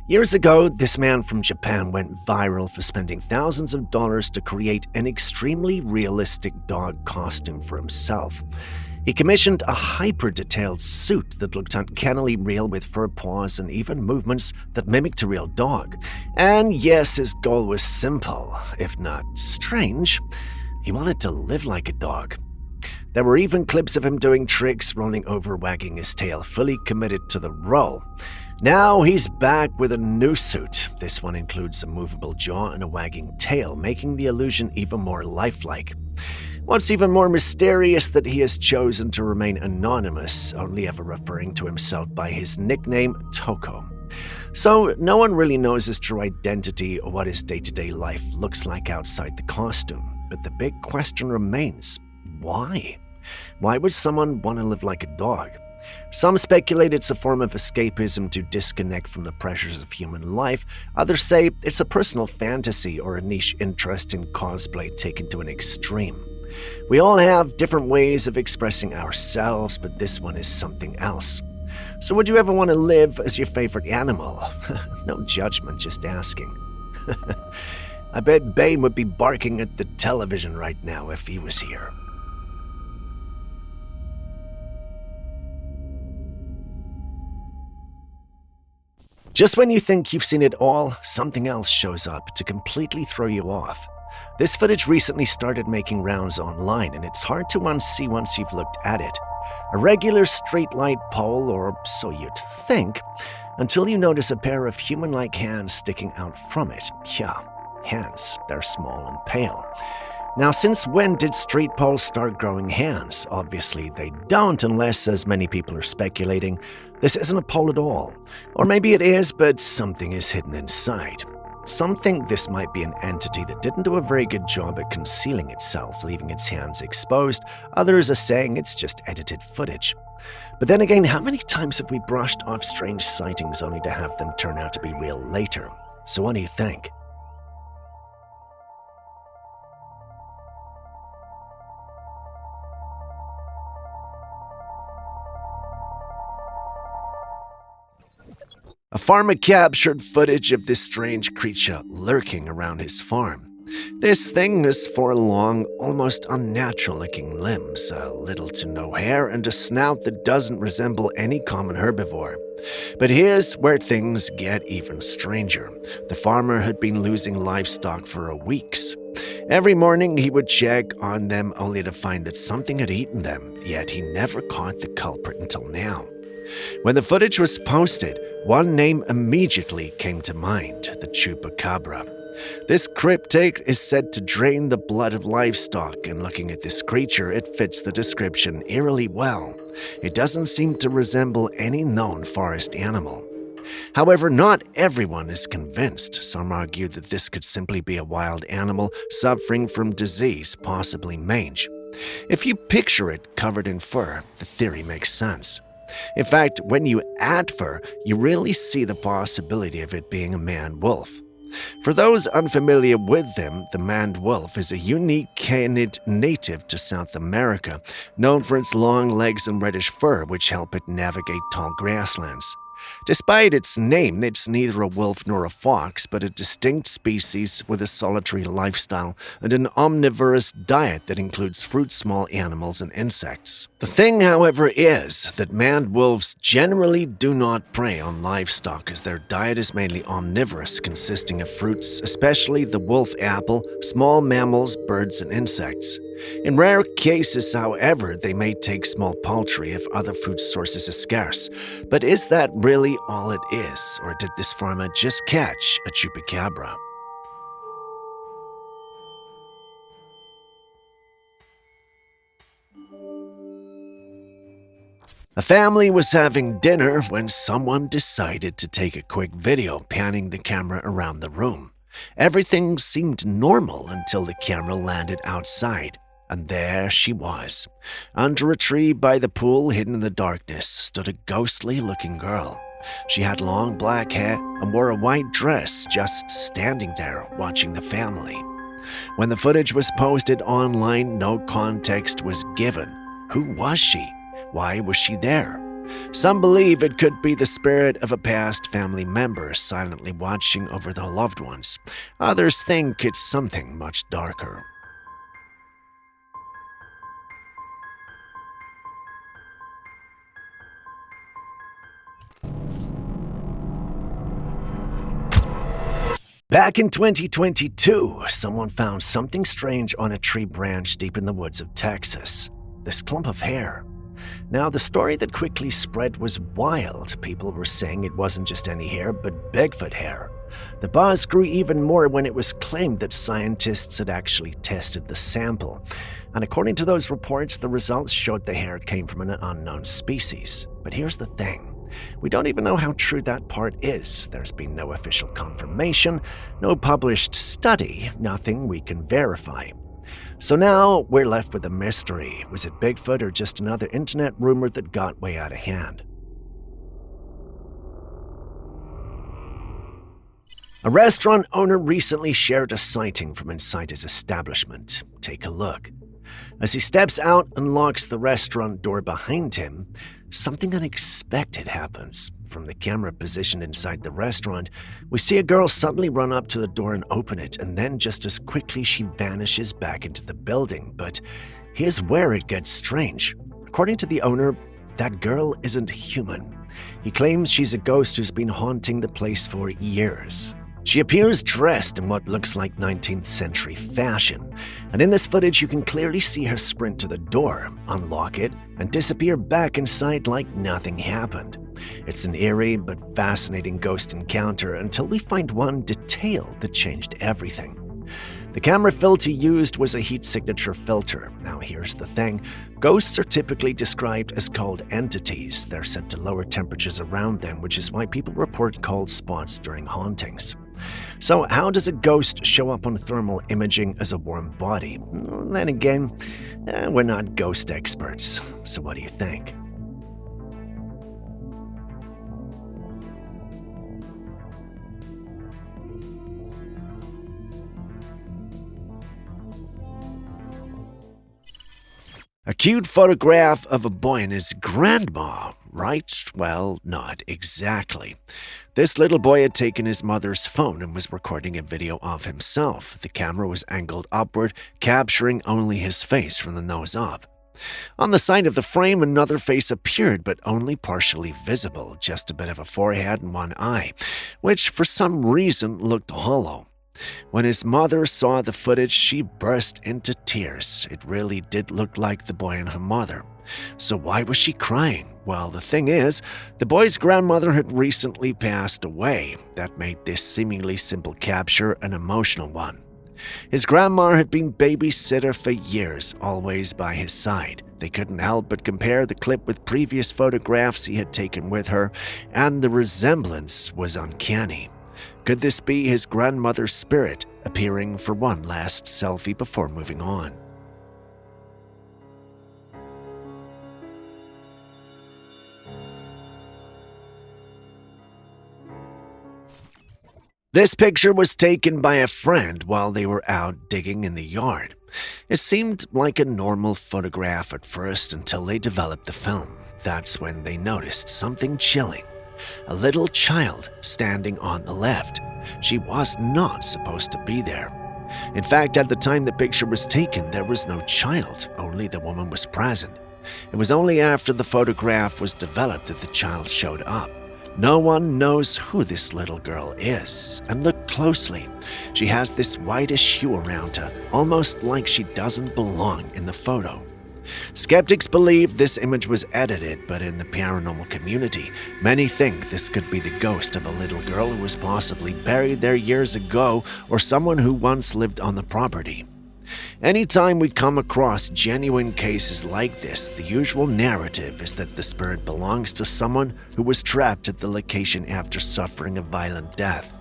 Years ago, this man from Japan went viral for spending thousands of dollars to create an extremely realistic dog costume for himself. He commissioned a hyper-detailed suit that looked uncannily real with fur paws and even movements that mimicked a real dog. And yes, his goal was simple, if not strange. He wanted to live like a dog. There were even clips of him doing tricks, rolling over, wagging his tail, fully committed to the role. Now he's back with a new suit. This one includes a movable jaw and a wagging tail, making the illusion even more lifelike. What's even more mysterious that he has chosen to remain anonymous, only ever referring to himself by his nickname, Toko. So no one really knows his true identity or what his day-to-day life looks like outside the costume. But the big question remains, why? Why would someone want to live like a dog? Some speculate it's a form of escapism to disconnect from the pressures of human life. Others say it's a personal fantasy or a niche interest in cosplay taken to an extreme. We all have different ways of expressing ourselves, but this one is something else. So would you ever want to live as your favorite animal? No judgment, just asking. I bet Bane would be barking at the television right now if he was here. Just when you think you've seen it all, something else shows up to completely throw you off. This footage recently started making rounds online, and it's hard to unsee once you've looked at it. A regular streetlight pole, or so you'd think, until you notice a pair of human-like hands sticking out from it. Yeah, hands. They're small and pale. Now, since when did street poles start growing hands? Obviously, they don't, unless, as many people are speculating, this isn't a pole at all. Or maybe it is, but something is hidden inside. Some think this might be an entity that didn't do a very good job at concealing itself, leaving its hands exposed. Others are saying it's just edited footage. But then again, how many times have we brushed off strange sightings only to have them turn out to be real later? So what do you think? A farmer captured footage of this strange creature lurking around his farm. This thing has 4 long, almost unnatural-looking limbs, little to no hair, and a snout that doesn't resemble any common herbivore. But here's where things get even stranger. The farmer had been losing livestock for weeks. Every morning he would check on them only to find that something had eaten them, yet he never caught the culprit until now. When the footage was posted, one name immediately came to mind, the chupacabra. This cryptid is said to drain the blood of livestock, and looking at this creature, it fits the description eerily well. It doesn't seem to resemble any known forest animal. However, not everyone is convinced. Some argue that this could simply be a wild animal suffering from disease, possibly mange. If you picture it covered in fur, the theory makes sense. In fact, when you add fur, you really see the possibility of it being a man wolf. For those unfamiliar with them, the maned wolf is a unique canid native to South America, known for its long legs and reddish fur which help it navigate tall grasslands. Despite its name, it's neither a wolf nor a fox, but a distinct species with a solitary lifestyle and an omnivorous diet that includes fruit, small animals, and insects. The thing, however, is that maned wolves generally do not prey on livestock, as their diet is mainly omnivorous, consisting of fruits, especially the wolf apple, small mammals, birds, and insects. In rare cases, however, they may take small poultry if other food sources are scarce. But is that really all it is, or did this farmer just catch a chupacabra? A family was having dinner when someone decided to take a quick video panning the camera around the room. Everything seemed normal until the camera landed outside, and there she was. Under a tree by the pool, hidden in the darkness, stood a ghostly-looking girl. She had long black hair and wore a white dress, just standing there watching the family. When the footage was posted online, no context was given. Who was she? Why was she there? Some believe it could be the spirit of a past family member silently watching over their loved ones. Others think it's something much darker. Back in 2022, someone found something strange on a tree branch deep in the woods of Texas. This clump of hair. Now, the story that quickly spread was wild. People were saying it wasn't just any hair, but Bigfoot hair. The buzz grew even more when it was claimed that scientists had actually tested the sample. And according to those reports, the results showed the hair came from an unknown species. But here's the thing. We don't even know how true that part is. There's been no official confirmation, no published study, nothing we can verify. So now we're left with a mystery. Was it Bigfoot or just another internet rumor that got way out of hand? A restaurant owner recently shared a sighting from inside his establishment. Take a look. As he steps out and locks the restaurant door behind him, something unexpected happens. From the camera positioned inside the restaurant, we see a girl suddenly run up to the door and open it, and then just as quickly she vanishes back into the building. But here's where it gets strange. According to the owner, that girl isn't human. He claims she's a ghost who's been haunting the place for years. She appears dressed in what looks like 19th century fashion, and in this footage you can clearly see her sprint to the door, unlock it, and disappear back inside like nothing happened. It's an eerie but fascinating ghost encounter until we find one detail that changed everything. The camera filter used was a heat signature filter. Now here's the thing. Ghosts are typically described as cold entities. They're said to lower temperatures around them, which is why people report cold spots during hauntings. So how does a ghost show up on thermal imaging as a warm body? Then again, we're not ghost experts. So what do you think? A cute photograph of a boy and his grandma, right? Well, not exactly. This little boy had taken his mother's phone and was recording a video of himself. The camera was angled upward, capturing only his face from the nose up. On the side of the frame, another face appeared, but only partially visible, just a bit of a forehead and one eye, which for some reason looked hollow. When his mother saw the footage, she burst into tears. It really did look like the boy and her mother. So why was she crying? Well, the thing is, the boy's grandmother had recently passed away. That made this seemingly simple capture an emotional one. His grandma had been babysitter for years, always by his side. They couldn't help but compare the clip with previous photographs he had taken with her, and the resemblance was uncanny. Could this be his grandmother's spirit appearing for one last selfie before moving on? This picture was taken by a friend while they were out digging in the yard. It seemed like a normal photograph at first until they developed the film. That's when they noticed something chilling. A little child standing on the left. She was not supposed to be there. In fact, at the time the picture was taken, there was no child, only the woman was present. It was only after the photograph was developed that the child showed up. No one knows who this little girl is, and look closely. She has this whitish hue around her, almost like she doesn't belong in the photo. Skeptics believe this image was edited, but in the paranormal community, many think this could be the ghost of a little girl who was possibly buried there years ago or someone who once lived on the property. Anytime we come across genuine cases like this, the usual narrative is that the spirit belongs to someone who was trapped at the location after suffering a violent death.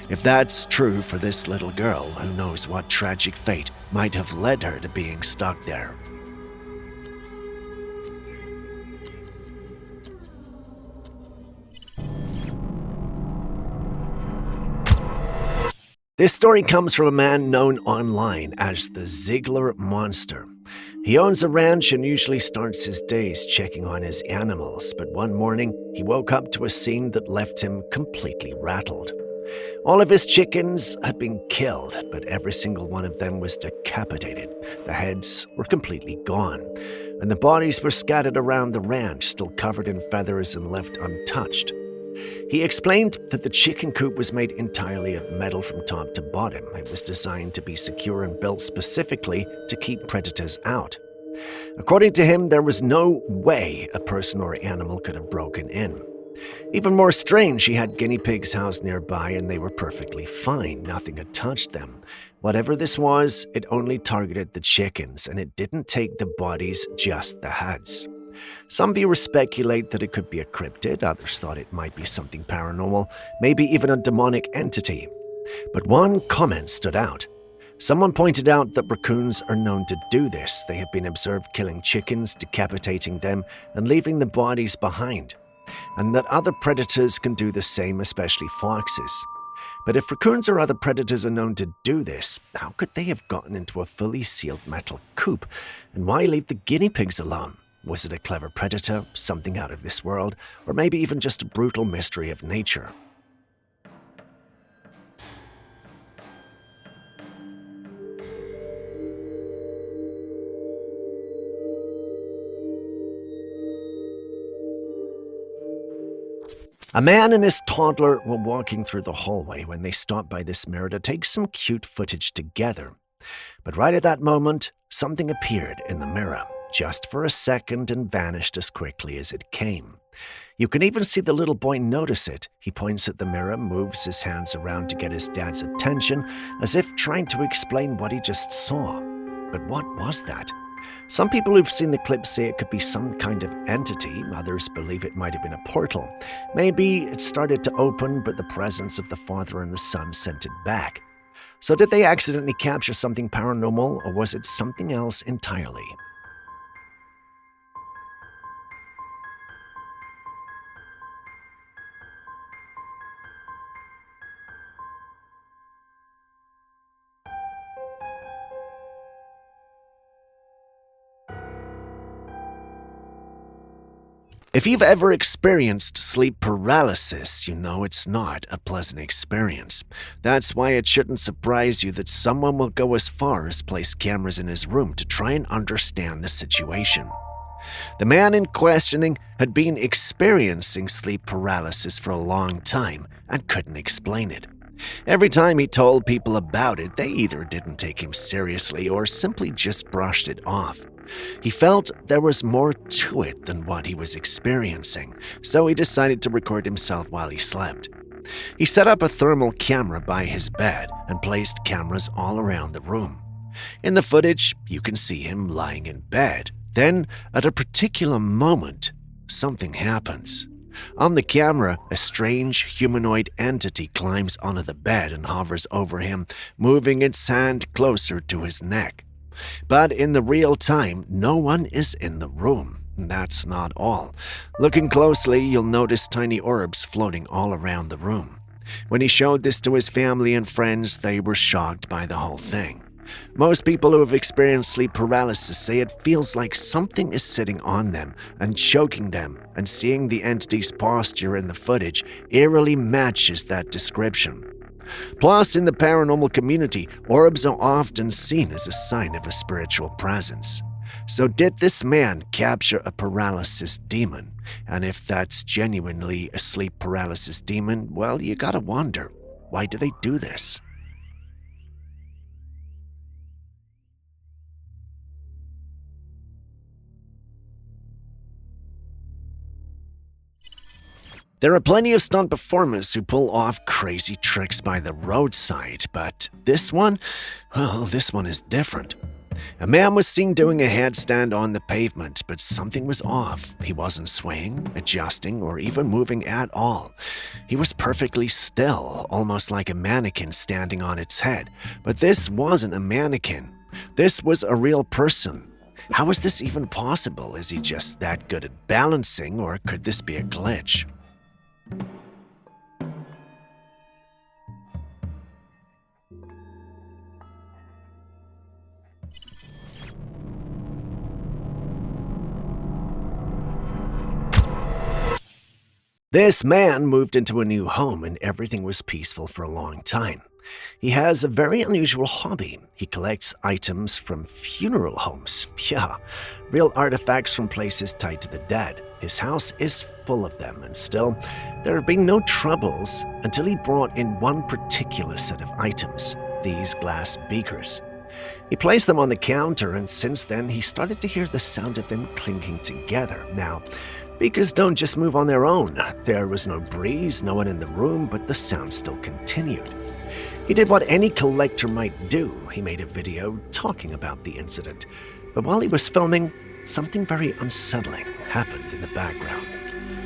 If that's true for this little girl, who knows what tragic fate might have led her to being stuck there. This story comes from a man known online as the Ziegler Monster. He owns a ranch and usually starts his days checking on his animals, but one morning he woke up to a scene that left him completely rattled. All of his chickens had been killed, but every single one of them was decapitated. The heads were completely gone, and the bodies were scattered around the ranch, still covered in feathers and left untouched. He explained that the chicken coop was made entirely of metal from top to bottom. It was designed to be secure and built specifically to keep predators out. According to him, there was no way a person or animal could have broken in. Even more strange, he had guinea pigs housed nearby and they were perfectly fine. Nothing had touched them. Whatever this was, it only targeted the chickens, and it didn't take the bodies, just the heads. Some viewers speculate that it could be a cryptid, others thought it might be something paranormal, maybe even a demonic entity. But one comment stood out. Someone pointed out that raccoons are known to do this. They have been observed killing chickens, decapitating them, and leaving the bodies behind. And that other predators can do the same, especially foxes. But if raccoons or other predators are known to do this, how could they have gotten into a fully sealed metal coop? And why leave the guinea pigs alone? Was it a clever predator, something out of this world, or maybe even just a brutal mystery of nature? A man and his toddler were walking through the hallway when they stopped by this mirror to take some cute footage together. But right at that moment, something appeared in the mirror, just for a second, and vanished as quickly as it came. You can even see the little boy notice it. He points at the mirror, moves his hands around to get his dad's attention, as if trying to explain what he just saw. But what was that? Some people who've seen the clip say it could be some kind of entity. Others believe it might have been a portal. Maybe it started to open, but the presence of the father and the son sent it back. So did they accidentally capture something paranormal, or was it something else entirely? If you've ever experienced sleep paralysis, you know it's not a pleasant experience. That's why it shouldn't surprise you that someone will go as far as place cameras in his room to try and understand the situation. The man in questioning had been experiencing sleep paralysis for a long time and couldn't explain it. Every time he told people about it, they either didn't take him seriously or simply just brushed it off. He felt there was more to it than what he was experiencing, so he decided to record himself while he slept. He set up a thermal camera by his bed and placed cameras all around the room. In the footage, you can see him lying in bed. Then, at a particular moment, something happens. On the camera, a strange humanoid entity climbs onto the bed and hovers over him, moving its hand closer to his neck. But in the real time, no one is in the room. That's not all. Looking closely, you'll notice tiny orbs floating all around the room. When he showed this to his family and friends, they were shocked by the whole thing. Most people who have experienced sleep paralysis say it feels like something is sitting on them and choking them, and seeing the entity's posture in the footage eerily matches that description. Plus, in the paranormal community, orbs are often seen as a sign of a spiritual presence. So did this man capture a paralysis demon? And if that's genuinely a sleep paralysis demon, well, you gotta wonder, why do they do this? There are plenty of stunt performers who pull off crazy tricks by the roadside, but this one is different. A man was seen doing a headstand on the pavement, but something was off. He wasn't swaying, adjusting, or even moving at all. He was perfectly still, almost like a mannequin standing on its head. But this wasn't a mannequin. This was a real person. How is this even possible? Is he just that good at balancing, or could this be a glitch? This man moved into a new home and everything was peaceful for a long time. He has a very unusual hobby. He collects items from funeral homes. Yeah, real artifacts from places tied to the dead. His house is full of them, and still, there have been no troubles until he brought in one particular set of items, these glass beakers. He placed them on the counter, and since then, he started to hear the sound of them clinking together. Now, beakers don't just move on their own. There was no breeze, no one in the room, but the sound still continued. He did what any collector might do. He made a video talking about the incident. But while he was filming, something very unsettling happened in the background.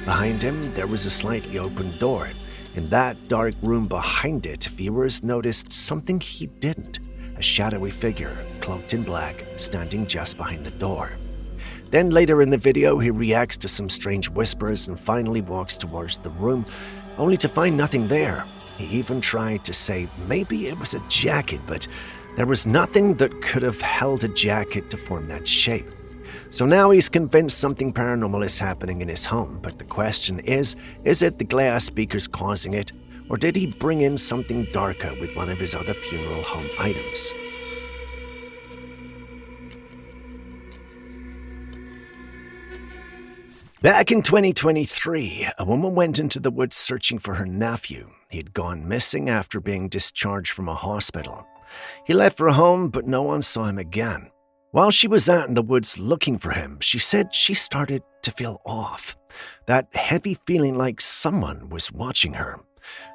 Behind him, there was a slightly open door. In that dark room behind it, viewers noticed something he didn't. A shadowy figure, cloaked in black, standing just behind the door. Then later in the video, he reacts to some strange whispers and finally walks towards the room, only to find nothing there. He even tried to say maybe it was a jacket, but there was nothing that could have held a jacket to form that shape. So now he's convinced something paranormal is happening in his home, but the question is it the glass speakers causing it, or did he bring in something darker with one of his other funeral home items? Back in 2023, a woman went into the woods searching for her nephew. He had gone missing after being discharged from a hospital. He left for home, but no one saw him again. While she was out in the woods looking for him, she said she started to feel off. That heavy feeling like someone was watching her.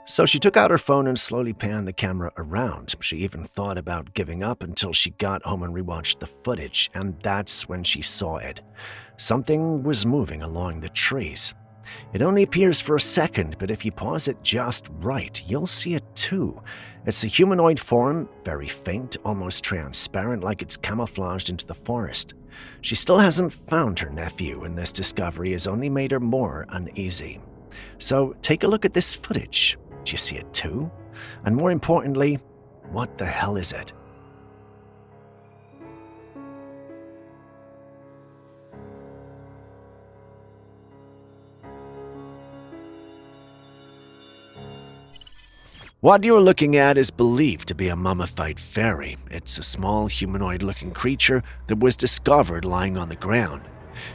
So she took out her phone and slowly panned the camera around. She even thought about giving up until she got home and rewatched the footage, and that's when she saw it. Something was moving along the trees. It only appears for a second, but if you pause it just right, you'll see it too. It's a humanoid form, very faint, almost transparent, like it's camouflaged into the forest. She still hasn't found her nephew, and this discovery has only made her more uneasy. So take a look at this footage. Do you see it too? And more importantly, what the hell is it? What you're looking at is believed to be a mummified fairy. It's a small humanoid-looking creature that was discovered lying on the ground.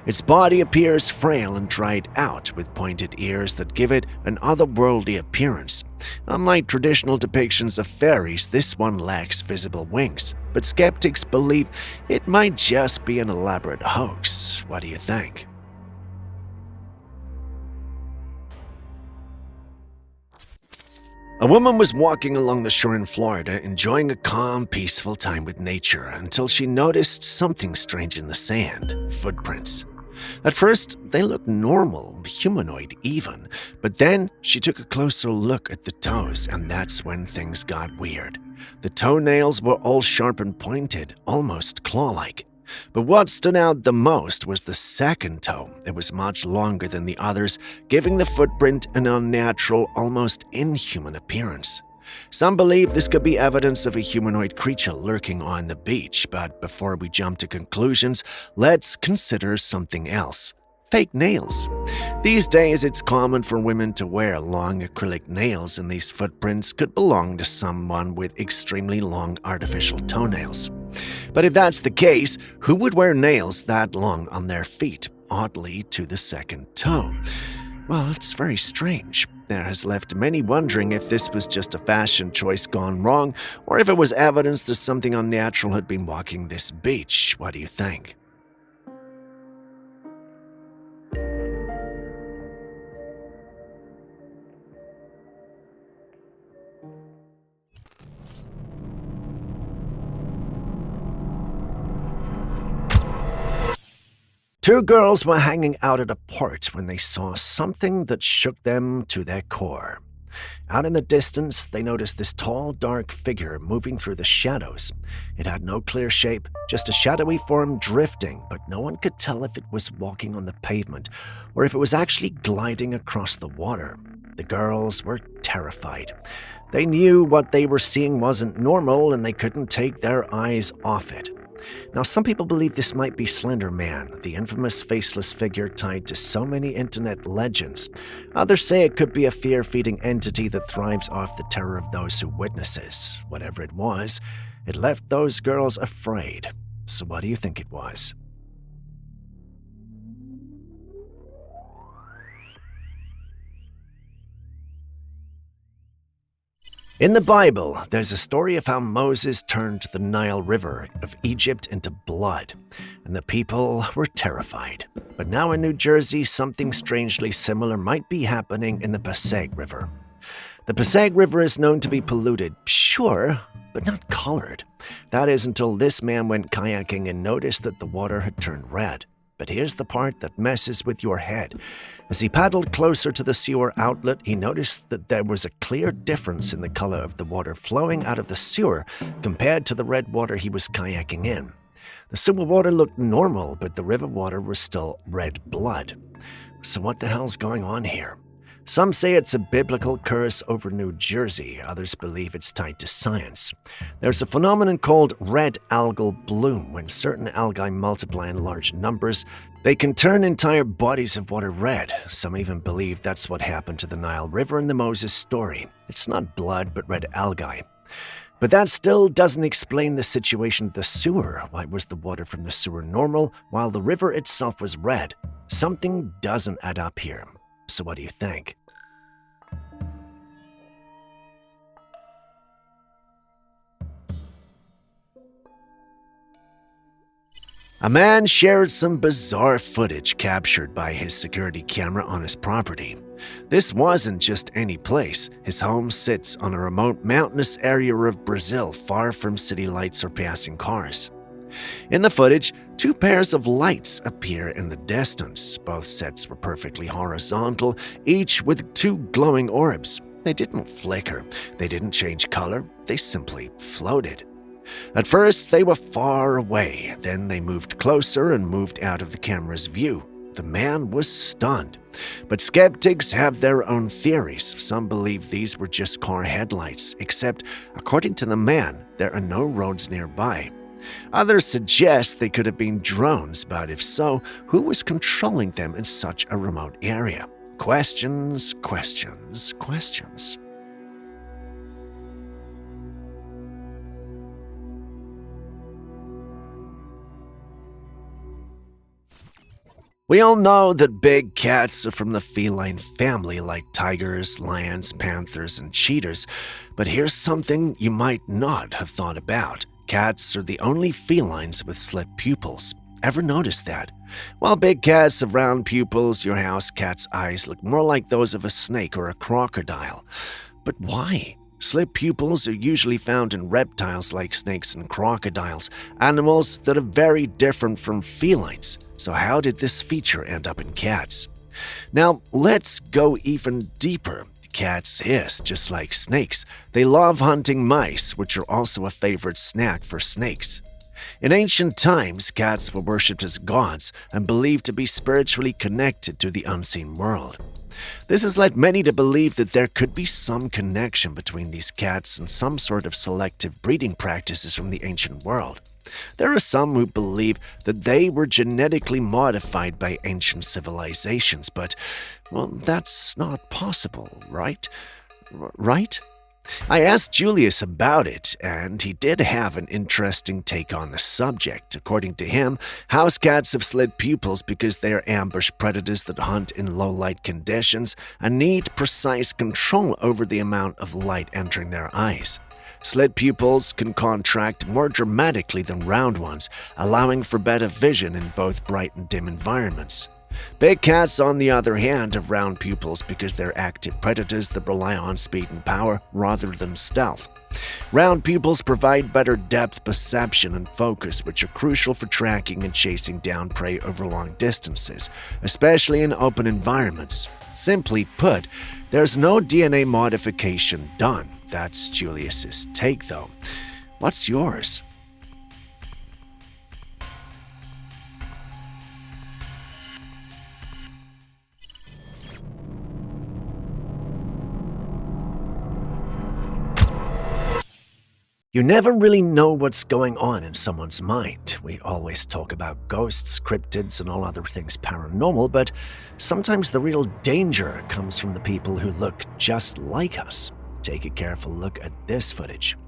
Its body appears frail and dried out, with pointed ears that give it an otherworldly appearance. Unlike traditional depictions of fairies, this one lacks visible wings, but skeptics believe it might just be an elaborate hoax. What do you think? A woman was walking along the shore in Florida, enjoying a calm, peaceful time with nature, until she noticed something strange in the sand. Footprints. At first, they looked normal, humanoid even, but then she took a closer look at the toes, and that's when things got weird. The toenails were all sharp and pointed, almost claw-like. But what stood out the most was the second toe. It was much longer than the others, giving the footprint an unnatural, almost inhuman appearance. Some believe this could be evidence of a humanoid creature lurking on the beach, but before we jump to conclusions, let's consider something else. Fake nails. These days, it's common for women to wear long acrylic nails, and these footprints could belong to someone with extremely long artificial toenails. But if that's the case, who would wear nails that long on their feet, oddly to the second toe? Well, it's very strange. That has left many wondering if this was just a fashion choice gone wrong, or if it was evidence that something unnatural had been walking this beach. What do you think? Two girls were hanging out at a port when they saw something that shook them to their core. Out in the distance, they noticed this tall, dark figure moving through the shadows. It had no clear shape, just a shadowy form drifting, but no one could tell if it was walking on the pavement or if it was actually gliding across the water. The girls were terrified. They knew what they were seeing wasn't normal and they couldn't take their eyes off it. Now, some people believe this might be Slender Man, the infamous faceless figure tied to so many internet legends. Others say it could be a fear-feeding entity that thrives off the terror of those who witnesses. Whatever it was, it left those girls afraid. So what do you think it was? In the Bible, there's a story of how Moses turned the Nile River of Egypt into blood, and the people were terrified. But now in New Jersey, something strangely similar might be happening in the Passaic River. The Passaic River is known to be polluted, sure, but not colored. That is until this man went kayaking and noticed that the water had turned red. But here's the part that messes with your head. As he paddled closer to the sewer outlet, he noticed that there was a clear difference in the color of the water flowing out of the sewer compared to the red water he was kayaking in. The sewer water looked normal, but the river water was still red blood. So what the hell's going on here? Some say it's a biblical curse over New Jersey. Others believe it's tied to science. There's a phenomenon called red algal bloom. When certain algae multiply in large numbers, they can turn entire bodies of water red. Some even believe that's what happened to the Nile River in the Moses story. It's not blood, but red algae. But that still doesn't explain the situation of the sewer. Why was the water from the sewer normal while the river itself was red? Something doesn't add up here. So what do you think? A man shared some bizarre footage captured by his security camera on his property. This wasn't just any place. His home sits on a remote mountainous area of Brazil, far from city lights or passing cars. In the footage, two pairs of lights appear in the distance. Both sets were perfectly horizontal, each with two glowing orbs. They didn't flicker, they didn't change color, they simply floated. At first, they were far away, then they moved closer and moved out of the camera's view. The man was stunned. But skeptics have their own theories. Some believe these were just car headlights, except, according to the man, there are no roads nearby. Others suggest they could have been drones, but if so, who was controlling them in such a remote area? Questions, questions, questions. We all know that big cats are from the feline family like tigers, lions, panthers, and cheetahs, but here's something you might not have thought about. Cats are the only felines with slit pupils. Ever notice that? While big cats have round pupils, your house cat's eyes look more like those of a snake or a crocodile. But why? Slit pupils are usually found in reptiles like snakes and crocodiles, animals that are very different from felines. So how did this feature end up in cats? Now, let's go even deeper. Cats hiss just like snakes. They love hunting mice, which are also a favorite snack for snakes. In ancient times, cats were worshipped as gods and believed to be spiritually connected to the unseen world. This has led many to believe that there could be some connection between these cats and some sort of selective breeding practices from the ancient world. There are some who believe that they were genetically modified by ancient civilizations, but, well, that's not possible, right? Right? I asked Julius about it, and he did have an interesting take on the subject. According to him, house cats have slit pupils because they are ambush predators that hunt in low-light conditions and need precise control over the amount of light entering their eyes. Slit pupils can contract more dramatically than round ones, allowing for better vision in both bright and dim environments. Big cats, on the other hand, have round pupils because they're active predators that rely on speed and power rather than stealth. Round pupils provide better depth perception and focus, which are crucial for tracking and chasing down prey over long distances, especially in open environments. Simply put, there's no DNA modification done. That's Julius's take, though. What's yours? You never really know what's going on in someone's mind. We always talk about ghosts, cryptids, and all other things paranormal, but sometimes the real danger comes from the people who look just like us. Take a careful look at this footage.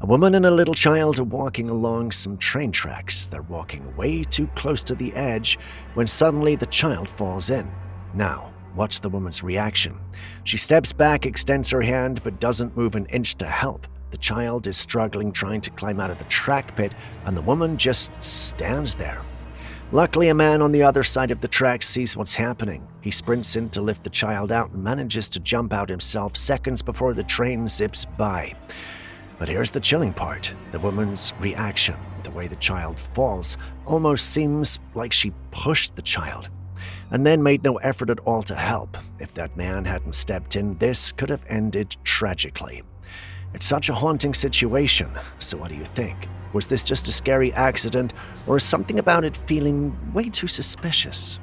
A woman and a little child are walking along some train tracks. They're walking way too close to the edge when suddenly the child falls in. Now, watch the woman's reaction. She steps back, extends her hand, but doesn't move an inch to help. The child is struggling, trying to climb out of the track pit, and the woman just stands there. Luckily, a man on the other side of the track sees what's happening. He sprints in to lift the child out and manages to jump out himself seconds before the train zips by. But here's the chilling part. The woman's reaction. The way the child falls almost seems like she pushed the child and then made no effort at all to help. If that man hadn't stepped in, this could have ended tragically. It's such a haunting situation, so what do you think? Was this just a scary accident, or is something about it feeling way too suspicious?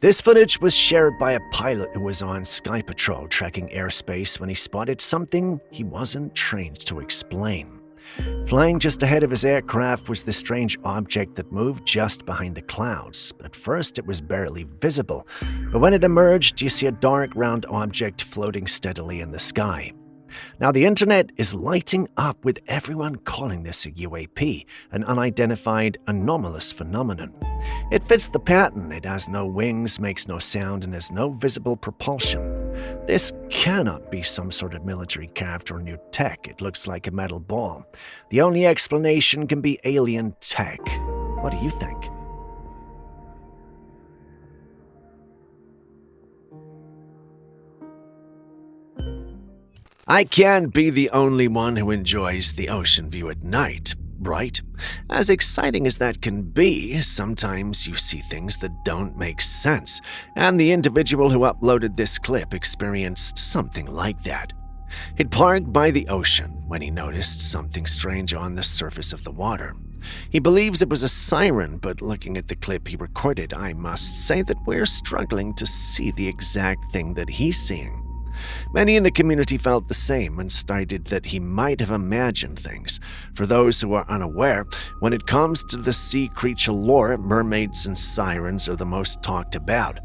This footage was shared by a pilot who was on Sky Patrol tracking airspace when he spotted something he wasn't trained to explain. Flying just ahead of his aircraft was this strange object that moved just behind the clouds. At first, it was barely visible, but when it emerged, you see a dark, round object floating steadily in the sky. Now, the internet is lighting up with everyone calling this a UAP, an unidentified anomalous phenomenon. It fits the pattern. It has no wings, makes no sound, and has no visible propulsion. This cannot be some sort of military craft or new tech. It looks like a metal ball. The only explanation can be alien tech. What do you think? I can't be the only one who enjoys the ocean view at night, right? As exciting as that can be, sometimes you see things that don't make sense, and the individual who uploaded this clip experienced something like that. He'd parked by the ocean when he noticed something strange on the surface of the water. He believes it was a siren, but looking at the clip he recorded, I must say that we're struggling to see the exact thing that he's seeing. Many in the community felt the same and stated that he might have imagined things. For those who are unaware, when it comes to the sea creature lore, mermaids and sirens are the most talked about.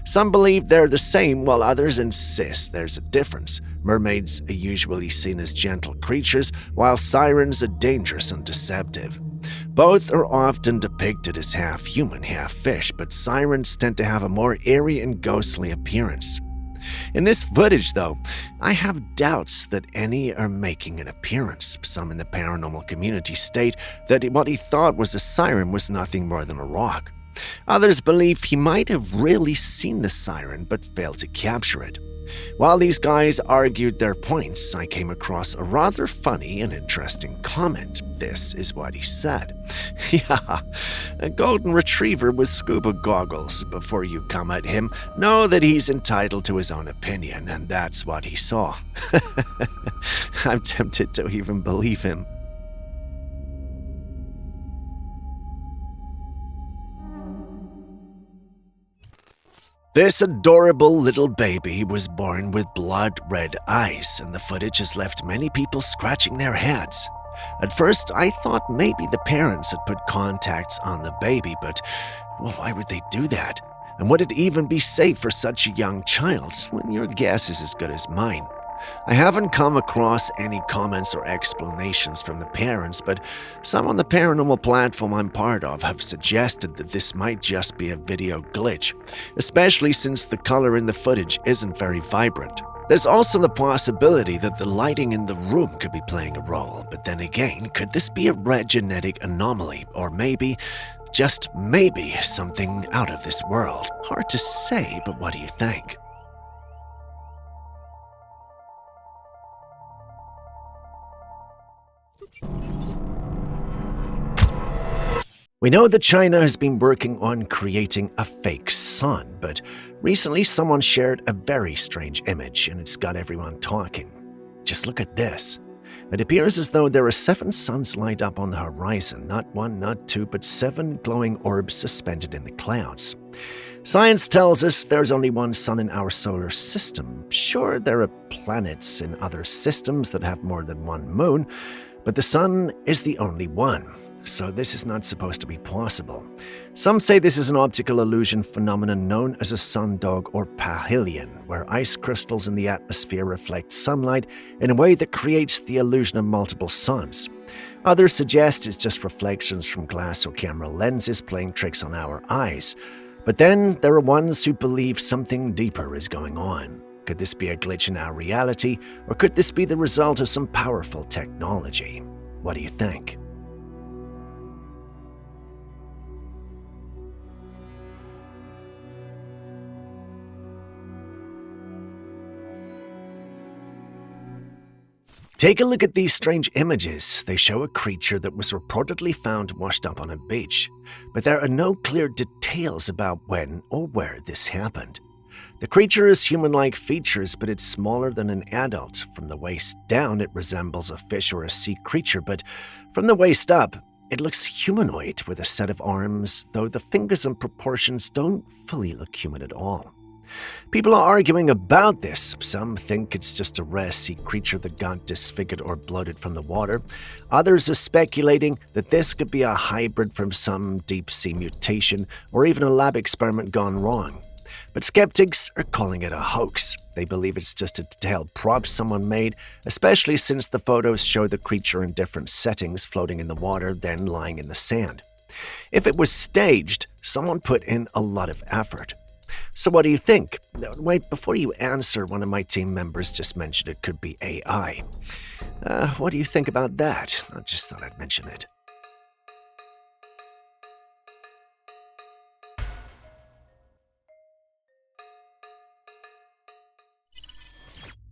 Some believe they're the same, while others insist there's a difference. Mermaids are usually seen as gentle creatures, while sirens are dangerous and deceptive. Both are often depicted as half human, half fish, but sirens tend to have a more eerie and ghostly appearance. In this footage, though, I have doubts that any are making an appearance. Some in the paranormal community state that what he thought was a siren was nothing more than a rock. Others believe he might have really seen the siren but failed to capture it. While these guys argued their points, I came across a rather funny and interesting comment. This is what he said. Yeah, a golden retriever with scuba goggles. Before you come at him, know that he's entitled to his own opinion, and that's what he saw. I'm tempted to even believe him. This adorable little baby was born with blood-red eyes, and the footage has left many people scratching their heads. At first, I thought maybe the parents had put contacts on the baby, but why would they do that? And would it even be safe for such a young child? Well, your guess is as good as mine. I haven't come across any comments or explanations from the parents, but some on the paranormal platform I'm part of have suggested that this might just be a video glitch, especially since the color in the footage isn't very vibrant. There's also the possibility that the lighting in the room could be playing a role, but then again, could this be a rare genetic anomaly, or maybe, just maybe, something out of this world? Hard to say, but what do you think? We know that China has been working on creating a fake sun, but recently someone shared a very strange image and it's got everyone talking. Just look at this. It appears as though there are 7 suns lined up on the horizon, not 1, not 2, but 7 glowing orbs suspended in the clouds. Science tells us there's only one sun in our solar system. Sure, there are planets in other systems that have more than one moon, but the sun is the only one. So this is not supposed to be possible. Some say this is an optical illusion phenomenon known as a sundog or parhelion, where ice crystals in the atmosphere reflect sunlight in a way that creates the illusion of multiple suns. Others suggest it's just reflections from glass or camera lenses playing tricks on our eyes. But then there are ones who believe something deeper is going on. Could this be a glitch in our reality, or could this be the result of some powerful technology? What do you think? Take a look at these strange images. They show a creature that was reportedly found washed up on a beach, but there are no clear details about when or where this happened. The creature has human-like features, but it's smaller than an adult. From the waist down, it resembles a fish or a sea creature, but from the waist up, it looks humanoid with a set of arms, though the fingers and proportions don't fully look human at all. People are arguing about this. Some think it's just a rare sea creature that got disfigured or bloated from the water. Others are speculating that this could be a hybrid from some deep-sea mutation or even a lab experiment gone wrong. But skeptics are calling it a hoax. They believe it's just a detailed prop someone made, especially since the photos show the creature in different settings, floating in the water, then lying in the sand. If it was staged, someone put in a lot of effort. So what do you think? Wait, before you answer, one of my team members just mentioned it could be AI. What do you think about that? I just thought I'd mention it.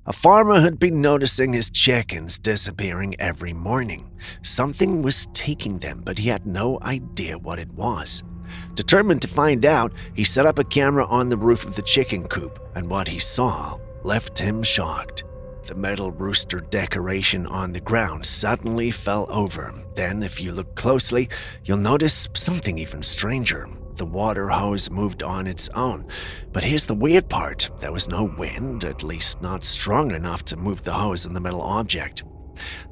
A farmer had been noticing his chickens disappearing every morning. Something was taking them, but he had no idea what it was. Determined to find out, he set up a camera on the roof of the chicken coop, and what he saw left him shocked. The metal rooster decoration on the ground suddenly fell over. Then, if you look closely, you'll notice something even stranger. The water hose moved on its own. But here's the weird part. There was no wind, at least not strong enough to move the hose in the metal object.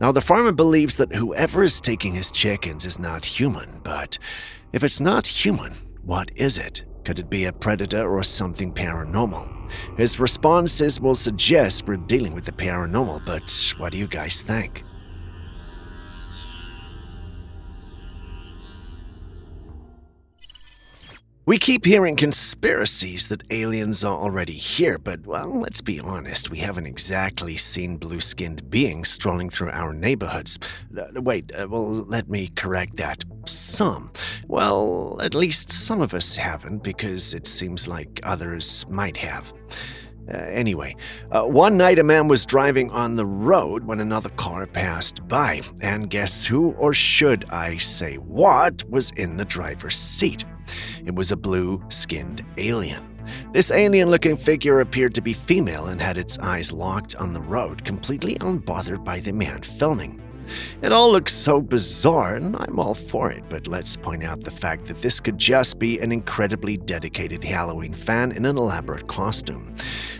Now, the farmer believes that whoever is taking his chickens is not human, but if it's not human, what is it? Could it be a predator or something paranormal? His responses will suggest we're dealing with the paranormal, but what do you guys think? We keep hearing conspiracies that aliens are already here, but, well, let's be honest, we haven't exactly seen blue-skinned beings strolling through our neighborhoods. Let me correct that. Some. Well, at least some of us haven't, because it seems like others might have. Anyway, one night a man was driving on the road when another car passed by, and guess who, or should I say what, was in the driver's seat? It was a blue-skinned alien. This alien-looking figure appeared to be female and had its eyes locked on the road, completely unbothered by the man filming. It all looks so bizarre, and I'm all for it, but let's point out the fact that this could just be an incredibly dedicated Halloween fan in an elaborate costume.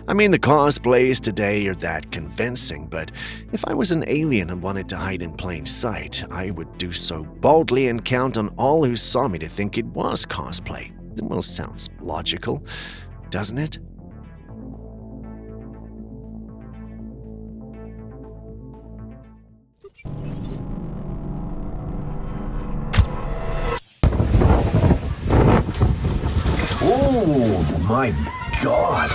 I mean, the cosplays today are that convincing, but if I was an alien and wanted to hide in plain sight, I would do so boldly and count on all who saw me to think it was cosplay. Well, sounds logical, doesn't it? my God.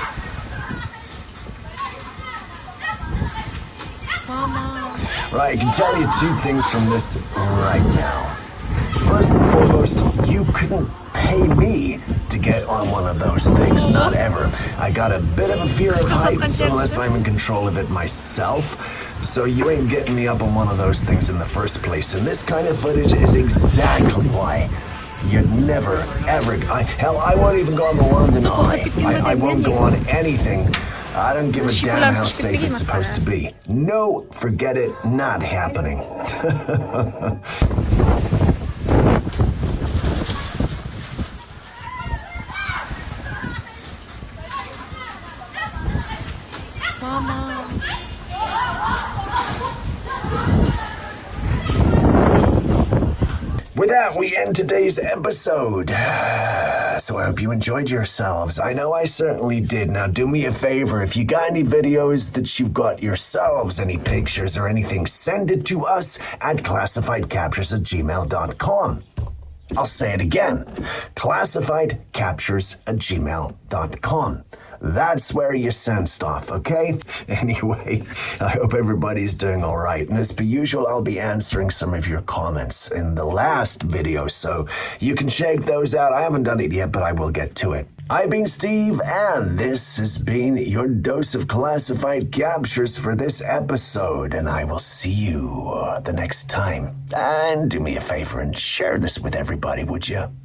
Right, I can tell you two things from this right now. First and foremost, you couldn't pay me to get on one of those things, not ever. I got a bit of a fear of heights unless I'm in control of it myself, so you ain't getting me up on one of those things in the first place. And this kind of footage is exactly why you'd never, ever... hell, I won't even go on the London Eye. I won't go on anything. I don't give a damn how safe it's supposed to be. No, forget it, not happening. With that, we end today's episode. So I hope you enjoyed yourselves. I know I certainly did. Now do me a favor, if you got any videos that you've got yourselves, any pictures or anything, send it to us at classifiedcaptures@gmail.com. I'll say it again, classifiedcaptures@gmail.com. That's where you send stuff, okay? Anyway, I hope everybody's doing all right. And as per usual, I'll be answering some of your comments in the last video, so you can check those out. I haven't done it yet, but I will get to it. I've been Steve, and this has been your dose of classified captures for this episode, and I will see you the next time. And do me a favor and share this with everybody, would you?